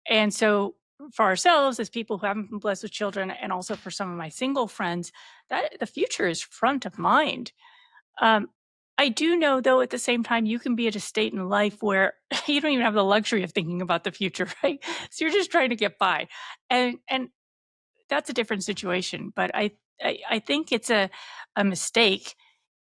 And so for ourselves as people who haven't been blessed with children, and also for some of my single friends, that the future is front of mind. I do know, though, at the same time, you can be at a state in life where you don't even have the luxury of thinking about the future, right? So you're just trying to get by. And that's a different situation. But I think it's a mistake,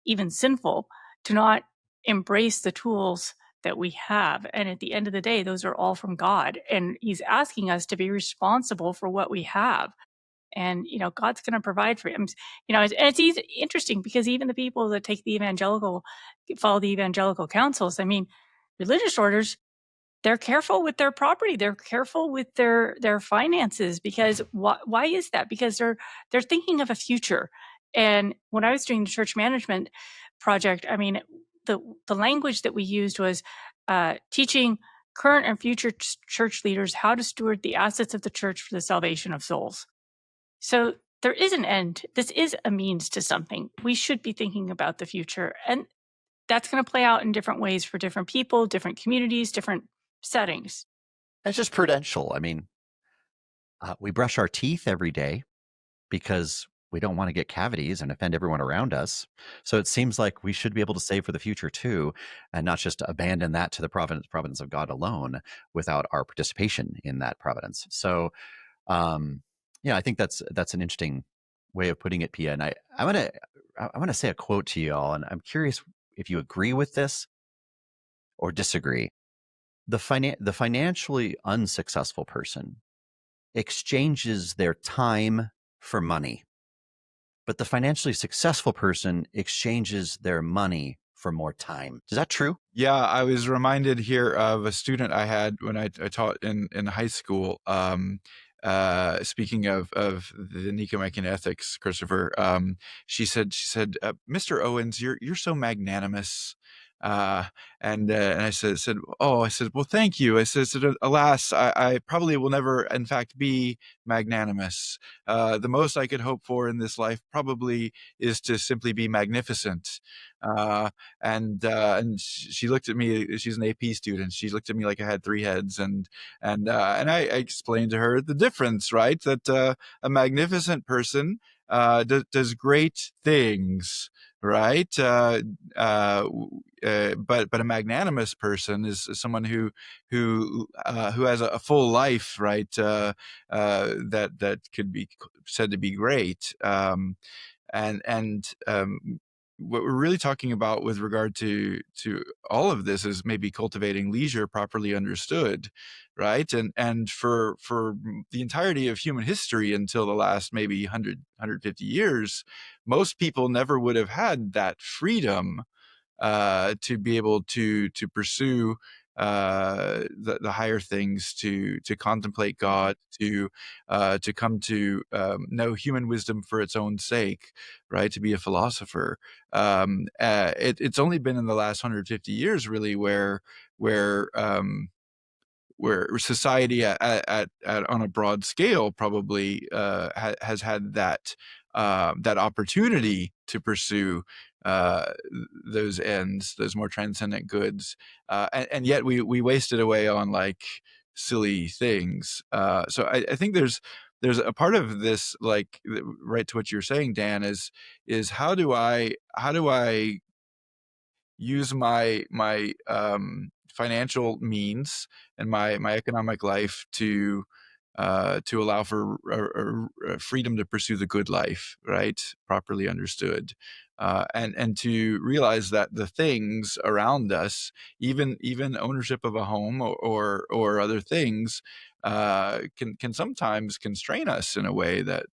even sinful, to not embrace the tools that we have. And at the end of the day, those are all from God. And he's asking us to be responsible for what we have. And, God's going to provide for him. And it's interesting because even the people that follow the evangelical counsels, I mean, religious orders, they're careful with their property. They're careful with their finances because why is that? Because they're thinking of a future. And when I was doing the church management project, I mean, the language that we used was teaching current and future church leaders how to steward the assets of the church for the salvation of souls. So there is an end. This is a means to something. We should be thinking about the future. And that's going to play out in different ways for different people, different communities, different settings. It's just prudential. I mean, we brush our teeth every day because we don't want to get cavities and offend everyone around us. So it seems like we should be able to save for the future too, and not just abandon that to the providence of God alone without our participation in that providence. So, yeah, I think that's an interesting way of putting it, Pia. And I want to say a quote to you all, and I'm curious if you agree with this or disagree. The financially unsuccessful person exchanges their time for money, but the financially successful person exchanges their money for more time. Is that true? Yeah, I was reminded here of a student I had when I taught in high school. Speaking of the Nicomachean Ethics, Christopher, she said, Mr. Owens, you're so magnanimous. And I said, oh, I said, well, thank you. I said, alas, I probably will never, in fact, be magnanimous. The most I could hope for in this life probably is to simply be magnificent. And she looked at me. She's an AP student. She looked at me like I had three heads, and I explained to her the difference, right? That a magnificent person does great things, right? But a magnanimous person is someone who has a full life, right? That could be said to be great. And what we're really talking about with regard to all of this is maybe cultivating leisure properly understood, right? And for the entirety of human history until the last maybe 150 years, most people never would have had that freedom to be able to pursue the higher things, to contemplate God, to come to know human wisdom for its own sake, right? To be a philosopher. It's only been in the last 150 years, really, where society at on a broad scale probably has had that opportunity to pursue those ends, those more transcendent goods, and yet we waste it away on like silly things. So I think there's a part of this, like right to what you're saying, Dan, is how do I use my financial means and my economic life to allow for freedom to pursue the good life, right? Properly understood, and to realize that the things around us, even ownership of a home or other things, can sometimes constrain us in a way that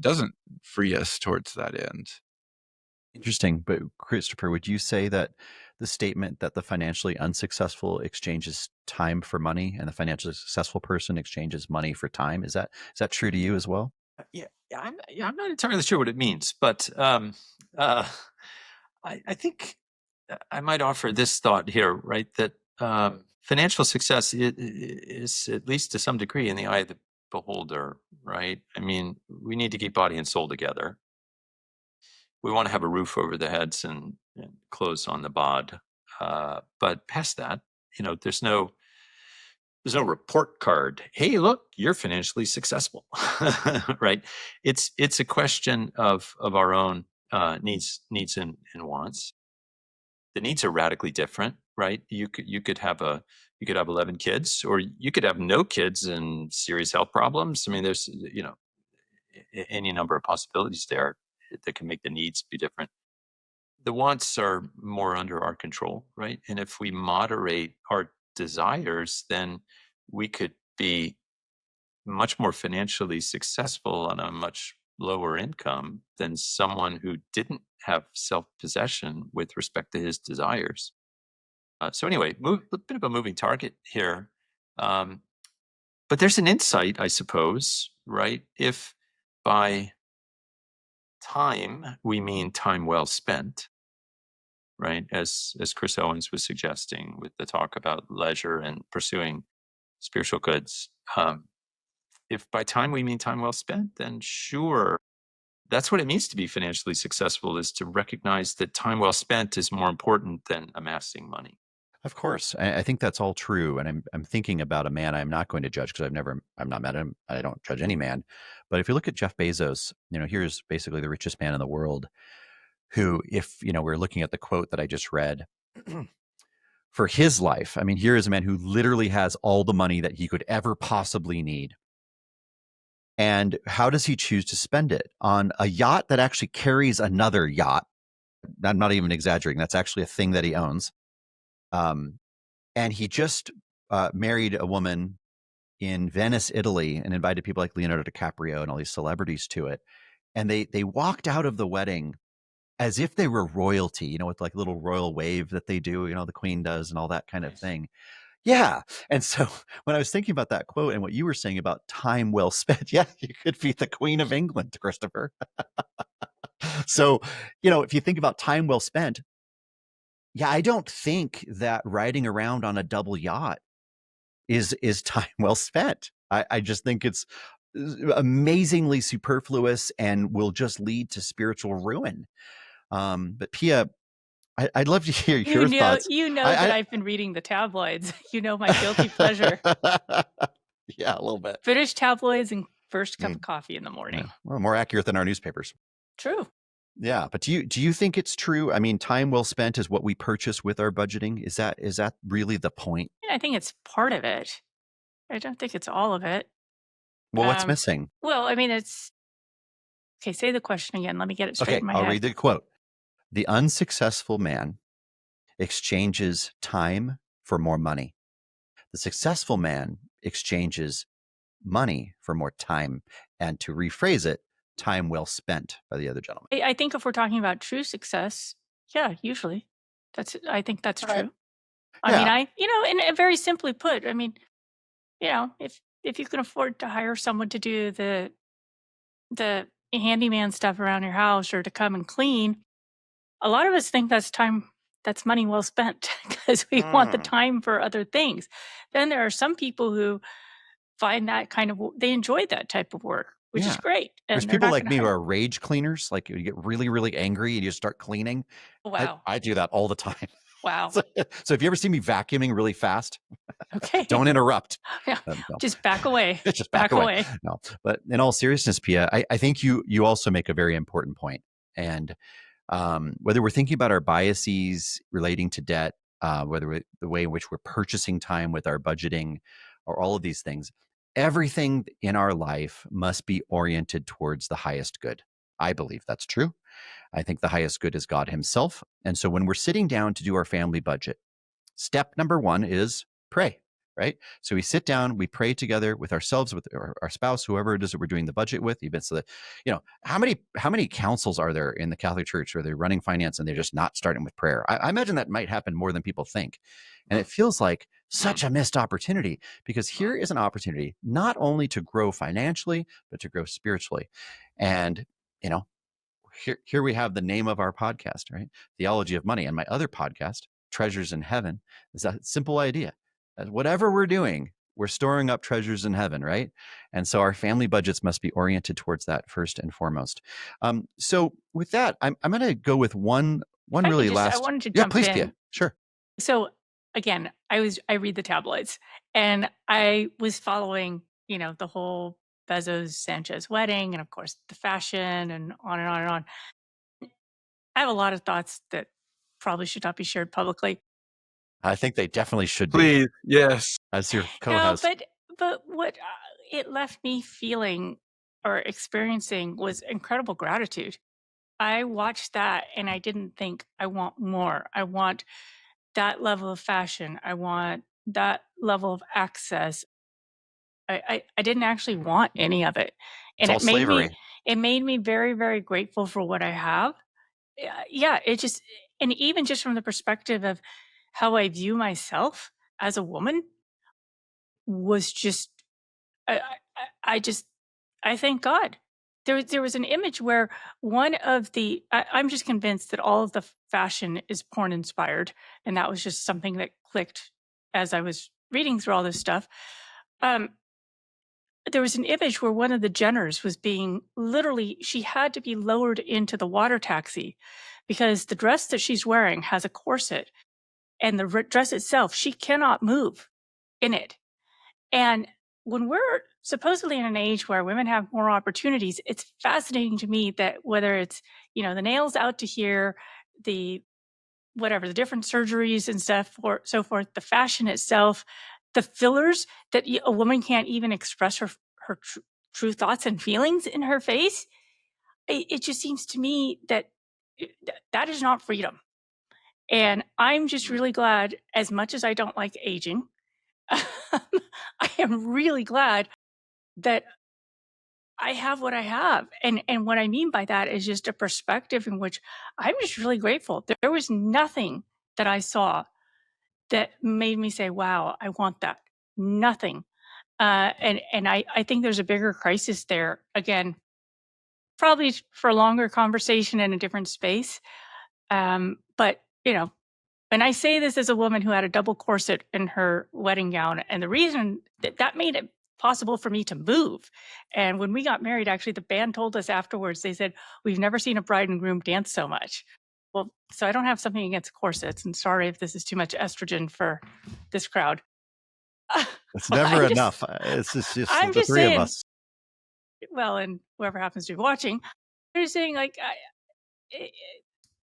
doesn't free us towards that end. Interesting. But Christopher, would you say that the statement that the financially unsuccessful exchanges time for money and the financially successful person exchanges money for time, is that true to you as well? Yeah, I'm not entirely sure what it means, but I think I might offer this thought here, right? That financial success is, at least to some degree, in the eye of the beholder, right? I mean, we need to keep body and soul together. We want to have a roof over the heads and clothes on the bod. But past that, there's no report card. Hey, look, you're financially successful, right? It's a question of our own needs and wants. The needs are radically different, right? You could have 11 kids, or you could have no kids and serious health problems. I mean, there's any number of possibilities there that can make the needs be different. The wants are more under our control, right? And if we moderate our desires, then we could be much more financially successful on a much lower income than someone who didn't have self-possession with respect to his desires. So anyway, a bit of a moving target here. But there's an insight, I suppose, right? If by time we mean time well spent, right? As Chris Owens was suggesting with the talk about leisure and pursuing spiritual goods. If by time we mean time well spent, then sure, that's what it means to be financially successful, is to recognize that time well spent is more important than amassing money. Of course, I think that's all true, and I'm thinking about a man I'm not going to judge because I'm not met him. I don't judge any man, but if you look at Jeff Bezos, here's basically the richest man in the world, who, if we're looking at the quote that I just read, for his life, I mean, here is a man who literally has all the money that he could ever possibly need. And how does he choose to spend it? On a yacht that actually carries another yacht. I'm not even exaggerating. That's actually a thing that he owns. And he just married a woman in Venice, Italy, and invited people like Leonardo DiCaprio and all these celebrities to it. And they walked out of the wedding as if they were royalty, with like a little royal wave that they do, the Queen does and all that kind of thing. Yeah. And so when I was thinking about that quote and what you were saying about time well spent, yeah, you could be the Queen of England, Christopher. So, if you think about time well spent, yeah, I don't think that riding around on a double yacht is time well spent. I just think it's amazingly superfluous and will just lead to spiritual ruin. But Pia, I'd love to hear your thoughts. That I've been reading the tabloids. My guilty pleasure. Yeah, a little bit. Finish tabloids and first cup of coffee in the morning. Yeah. Well, more accurate than our newspapers. True. Yeah, but do you think it's true? I mean, time well spent is what we purchase with our budgeting. Is that really the point? I think it's part of it. I don't think it's all of it. Well, what's missing? Well, I mean, it's okay. Say the question again. Let me get it straight in my head. I'll read the quote. The unsuccessful man exchanges time for more money. The successful man exchanges money for more time. And to rephrase it, time well spent by the other gentleman. I think if we're talking about true success, yeah, usually I think that's true. I mean, and very simply put, I mean, if you can afford to hire someone to do the handyman stuff around your house or to come and clean, a lot of us think that's money well spent because we want the time for other things. Then there are some people who find that they enjoy that type of work, which is great. And there's people like me who are rage cleaners. Like you get really, really angry and you start cleaning. Wow. I do that all the time. Wow. So if you ever see me vacuuming really fast, okay, don't interrupt. Yeah. No. Just back away. Just back away. No, but in all seriousness, Pia, I think you also make a very important point. And whether we're thinking about our biases relating to debt, whether the way in which we're purchasing time with our budgeting, or all of these things, everything in our life must be oriented towards the highest good. I believe that's true. I think the highest good is God himself. And so when we're sitting down to do our family budget, step number one is pray, right? So we sit down, we pray together with ourselves, with our spouse, whoever it is that we're doing the budget with. Even so that, how many councils are there in the Catholic Church where they're running finance and they're just not starting with prayer? I imagine that might happen more than people think. And it feels like such a missed opportunity, because here is an opportunity not only to grow financially, but to grow spiritually. And, here we have the name of our podcast, right? Theology of Money. And my other podcast, Treasures in Heaven, is a simple idea. That whatever we're doing, we're storing up treasures in heaven, right? And so our family budgets must be oriented towards that first and foremost. So with that, I'm going to go with one really last. I wanted to jump in. Pia. Sure. So again, I read the tabloids, and I was following, the whole Bezos Sanchez wedding, and of course the fashion, and on and on and on. I have a lot of thoughts that probably should not be shared publicly. I think they definitely should be. Please, yes. As your co-host. No, but what it left me feeling or experiencing was incredible gratitude. I watched that and I didn't think, I want more. I want that level of fashion. I want that level of access. I didn't actually want any of it. And it's all slavery. It made me very, very grateful for what I have. Yeah, it just, and even just from the perspective of how I view myself as a woman was just, I just, I thank God. There was an image where I'm just convinced that all of the fashion is porn inspired. And that was just something that clicked as I was reading through all this stuff. There was an image where one of the Jenners was she had to be lowered into the water taxi because the dress that she's wearing has a corset, and the dress itself, she cannot move in it. And when we're supposedly in an age where women have more opportunities, it's fascinating to me that whether it's, the nails out to here, the different surgeries and stuff, or so forth, the fashion itself, the fillers that a woman can't even express her true thoughts and feelings in her face. It just seems to me that that is not freedom. And I'm just really glad, as much as I don't like aging, I am really glad that I have what I have. And what I mean by that is just a perspective in which I'm just really grateful. There was nothing that I saw that made me say, wow, I want that. Nothing. And I think there's a bigger crisis there. Again, probably for a longer conversation in a different space. But, and I say this as a woman who had a double corset in her wedding gown. And the reason that made it possible for me to move. And when we got married, actually, the band told us afterwards, they said, we've never seen a bride and groom dance so much. Well, so I don't have something against corsets, and sorry if this is too much estrogen for this crowd. It's never enough. It's just I'm the just three saying, of us. Well, and whoever happens to be watching, they're saying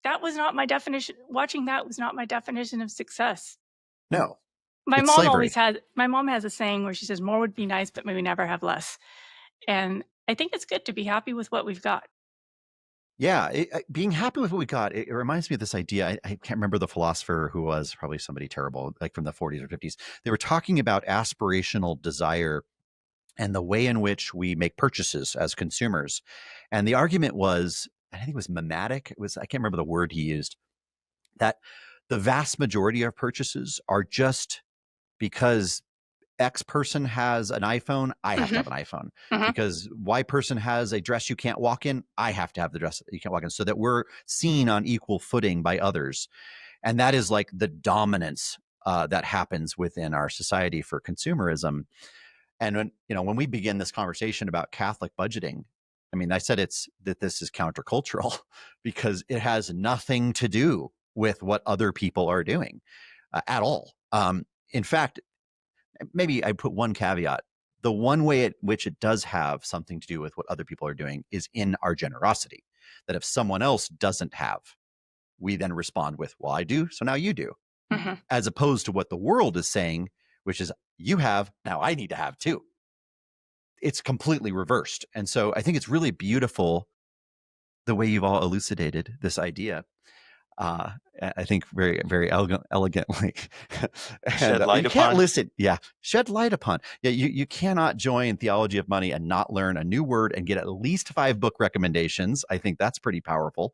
that was not my definition. Watching that was not my definition of success. No. My It's mom slavery. my mom has a saying where she says, more would be nice, but maybe never have less. And I think it's good to be happy with what we've got. Yeah, being happy with what we got, it reminds me of this idea. I can't remember the philosopher who was, probably somebody terrible, like from the 40s or 50s. They were talking about aspirational desire and the way in which we make purchases as consumers. And the argument was, I think it was mimetic. I can't remember the word he used, that the vast majority of purchases are just because X person has an iPhone, I have to have an iPhone. Because Y person has a dress you can't walk in, I have to have the dress that you can't walk in, so that we're seen on equal footing by others. And that is like the dominance that happens within our society for consumerism. And when we begin this conversation about Catholic budgeting, I mean, I said that this is countercultural because it has nothing to do with what other people are doing at all. In fact, maybe I put one caveat. The one way at which it does have something to do with what other people are doing is in our generosity. That if someone else doesn't have, we then respond with, well, I do, so now you do. As opposed to what the world is saying, which is, you have, now I need to have too. It's completely reversed. And so I think it's really beautiful the way you've all elucidated this idea. I think very, very elegantly. Shed light you upon. Can't listen. Yeah. Shed light upon. Yeah. You cannot join Theology of Money and not learn a new word and get at least 5 book recommendations. I think that's pretty powerful.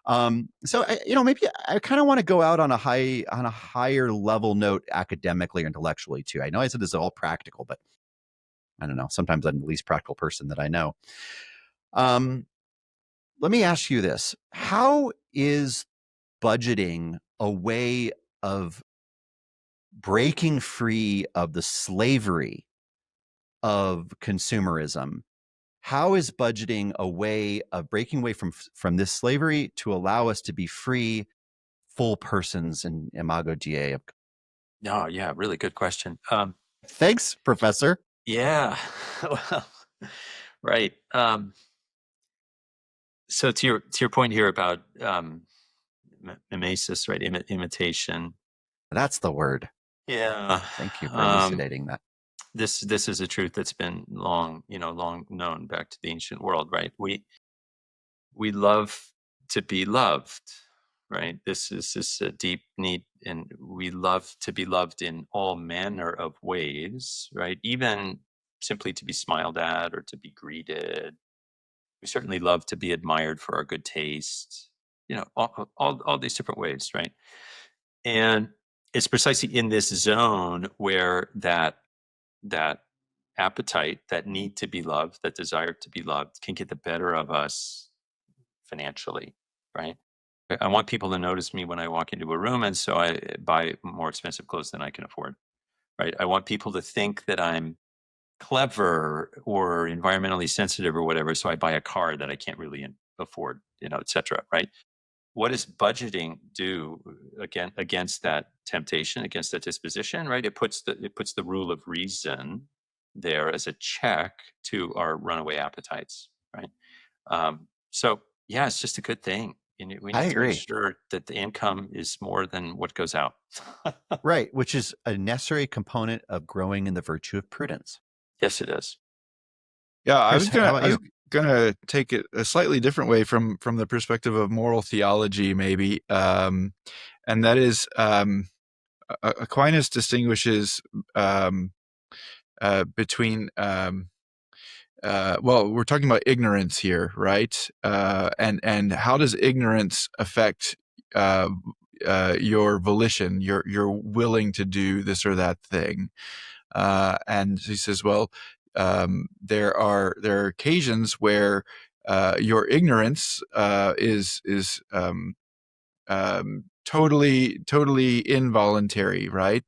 So maybe I kind of want to go out on a higher level note academically or intellectually too. I know I said this is all practical, but I don't know. Sometimes I'm the least practical person that I know. Let me ask you this. How is budgeting a way of breaking free of the slavery of consumerism? How is budgeting a way of breaking away from this slavery to allow us to be free, full persons in Imago Dei? No, yeah, really good question. Thanks, Professor. Yeah, well, right. So to your point here about mimesis, right? Imitation. That's the word. Yeah. Thank you for elucidating that. This is a truth that's been long known back to the ancient world, right? We love to be loved, right? This is a deep need, and we love to be loved in all manner of ways, right? Even simply to be smiled at or to be greeted. We certainly love to be admired for our good taste, all these different ways, right? And it's precisely in this zone where that appetite, that need to be loved, that desire to be loved, can get the better of us financially, right? I want people to notice me when I walk into a room, and so I buy more expensive clothes than I can afford, right? I want people to think that I'm clever or environmentally sensitive or whatever, so I buy a car that I can't really afford, et cetera, right? What does budgeting do against that temptation, against that disposition, right? It puts the rule of reason there as a check to our runaway appetites, right? So yeah, it's just a good thing. We I need to make agree. sure that the income is more than what goes out. Right, which is a necessary component of growing in the virtue of prudence. Yes, it is. Yeah, Chris, how about I was you? gonna take it a slightly different way from the perspective of moral theology, maybe, and that is Aquinas distinguishes between well, we're talking about ignorance here, right? And how does ignorance affect your volition? You're willing to do this or that thing, and he says, well, there are occasions where your ignorance is totally involuntary, right?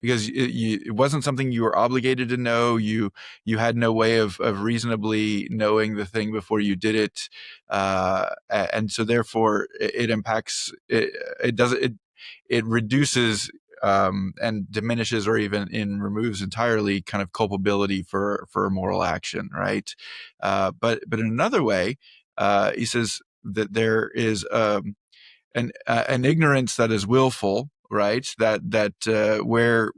Because it wasn't something you were obligated to know. You had no way of reasonably knowing the thing before you did it, and so therefore it impacts. It reduces and diminishes, or even removes entirely, kind of culpability for a moral action, right? But in another way, he says that there is an ignorance that is willful, right? That where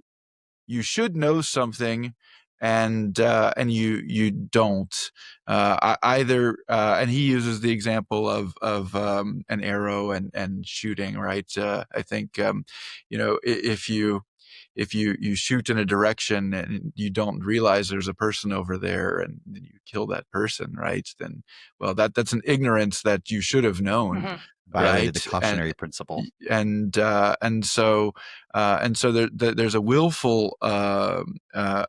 you should know something and you don't, either, and he uses the example of an arrow and shooting, right? I think if you shoot in a direction and you don't realize there's a person over there and you kill that person, right? Then, well, that's an ignorance that you should have known. Mhm. Violated the Right. cautionary principle. And so there's a willful an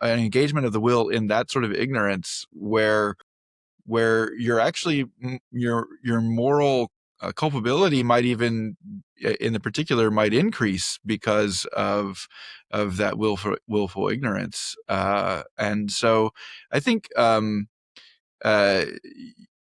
engagement of the will in that sort of ignorance where you're actually your moral culpability might even, in the particular, might increase because of that willful ignorance. And so I think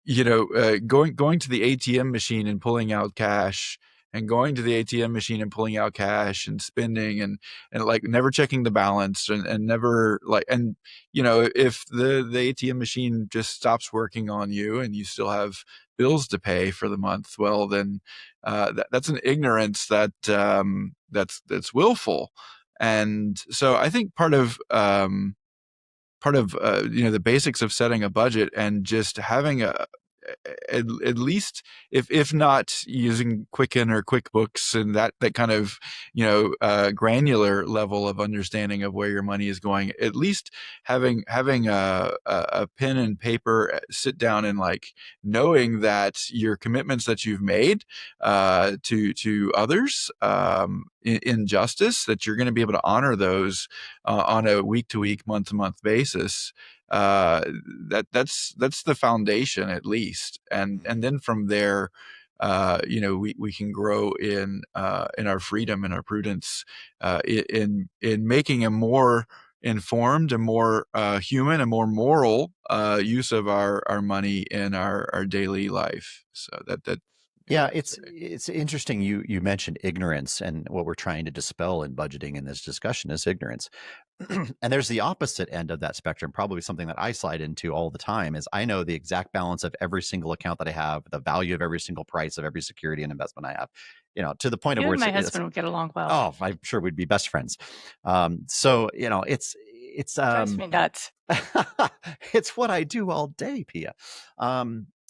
going to the ATM machine and pulling out cash, and going to the ATM machine and pulling out cash and spending and like never checking the balance and never like, and if the ATM machine just stops working on you and you still have bills to pay for the month, well then that's an ignorance that's willful. And so I think part of the basics of setting a budget and just having at least, if not using Quicken or QuickBooks and that kind of granular level of understanding of where your money is going, at least having a pen and paper, sit down and like knowing that your commitments that you've made to others in justice, that you're going to be able to honor those on a week-to-week, month-to-month basis. That's the foundation, at least, and then from there, we can grow in our freedom and our prudence, in making a more informed, a more human, a more moral use of our money in our daily life. So that Yeah, it's interesting. You mentioned ignorance, and what we're trying to dispel in budgeting in this discussion is ignorance. And there's the opposite end of that spectrum. Probably something that I slide into all the time is I know the exact balance of every single account that I have, the value of every single price of every security and investment I have. To the point of You where and my it's husband would get along well. oh, I'm sure we'd be best friends. So it's Drives me nuts. it's what I do all day, Pia.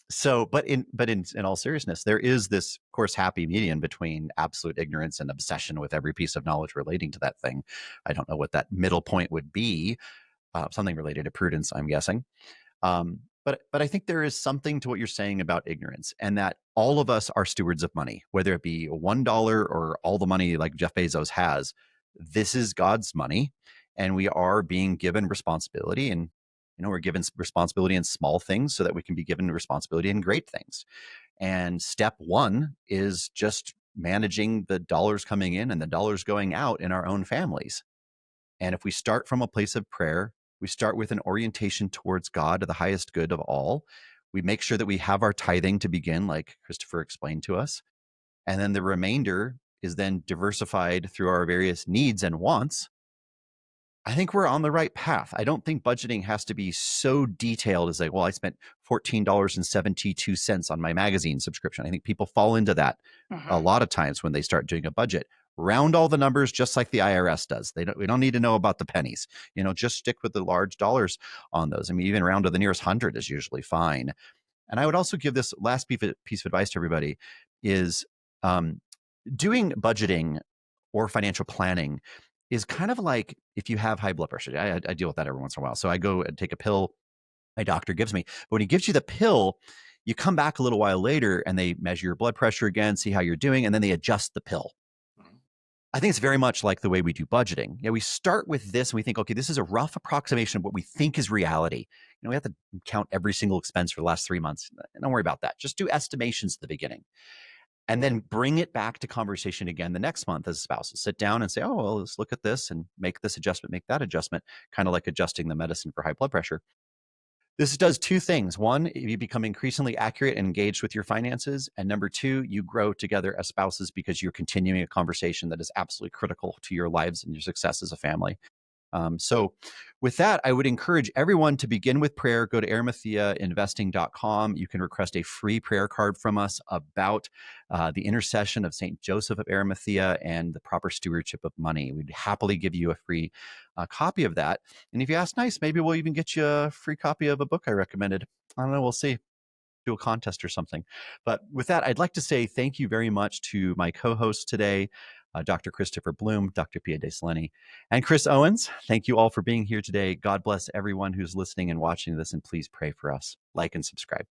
So, but in all seriousness, there is this, of course, happy median between absolute ignorance and obsession with every piece of knowledge relating to that thing. I don't know what that middle point would be. Something related to prudence, I'm guessing. But I think there is something to what you're saying about ignorance, and that all of us are stewards of money, whether it be $1 or all the money like Jeff Bezos has. This is God's money, and we are being given responsibility. And we're given responsibility in small things so that we can be given responsibility in great things. And step one is just managing the dollars coming in and the dollars going out in our own families. And if we start from a place of prayer, we start with an orientation towards God, the highest good of all. We make sure that we have our tithing to begin, like Christopher explained to us. And then the remainder is then diversified through our various needs and wants. I think we're on the right path. I don't think budgeting has to be so detailed as like, well, I spent $14.72 on my magazine subscription. I think people fall into that a lot of times when they start doing a budget. Round all the numbers just like the IRS does. We don't need to know about the pennies. Just stick with the large dollars on those. I mean, even round to the nearest 100 is usually fine. And I would also give this last piece of advice to everybody is doing budgeting or financial planning is kind of like if you have high blood pressure. I deal with that every once in a while. So I go and take a pill my doctor gives me. But when he gives you the pill, you come back a little while later and they measure your blood pressure again, see how you're doing, and then they adjust the pill. I think it's very much like the way we do budgeting. We start with this and we think, okay, this is a rough approximation of what we think is reality. We have to count every single expense for the last 3 months. Don't worry about that. Just do estimations at the beginning. And then bring it back to conversation again the next month as spouses. Sit down and say, oh, well, let's look at this and make this adjustment, make that adjustment, kind of like adjusting the medicine for high blood pressure. This does two things. One, you become increasingly accurate and engaged with your finances. And number two, you grow together as spouses because you're continuing a conversation that is absolutely critical to your lives and your success as a family. So with that, I would encourage everyone to begin with prayer. Go to arimatheainvesting.com. You can request a free prayer card from us about the intercession of St. Joseph of Arimathea and the proper stewardship of money. We'd happily give you a free copy of that. And if you ask nice, maybe we'll even get you a free copy of a book I recommended. I don't know. We'll see. Do a contest or something. But with that, I'd like to say thank you very much to my co-hosts today, Dr. Christopher Bloom, Dr. Pia De Seleni, and Chris Owens. Thank you all for being here today. God bless everyone who's listening and watching this, and please pray for us. Like and subscribe.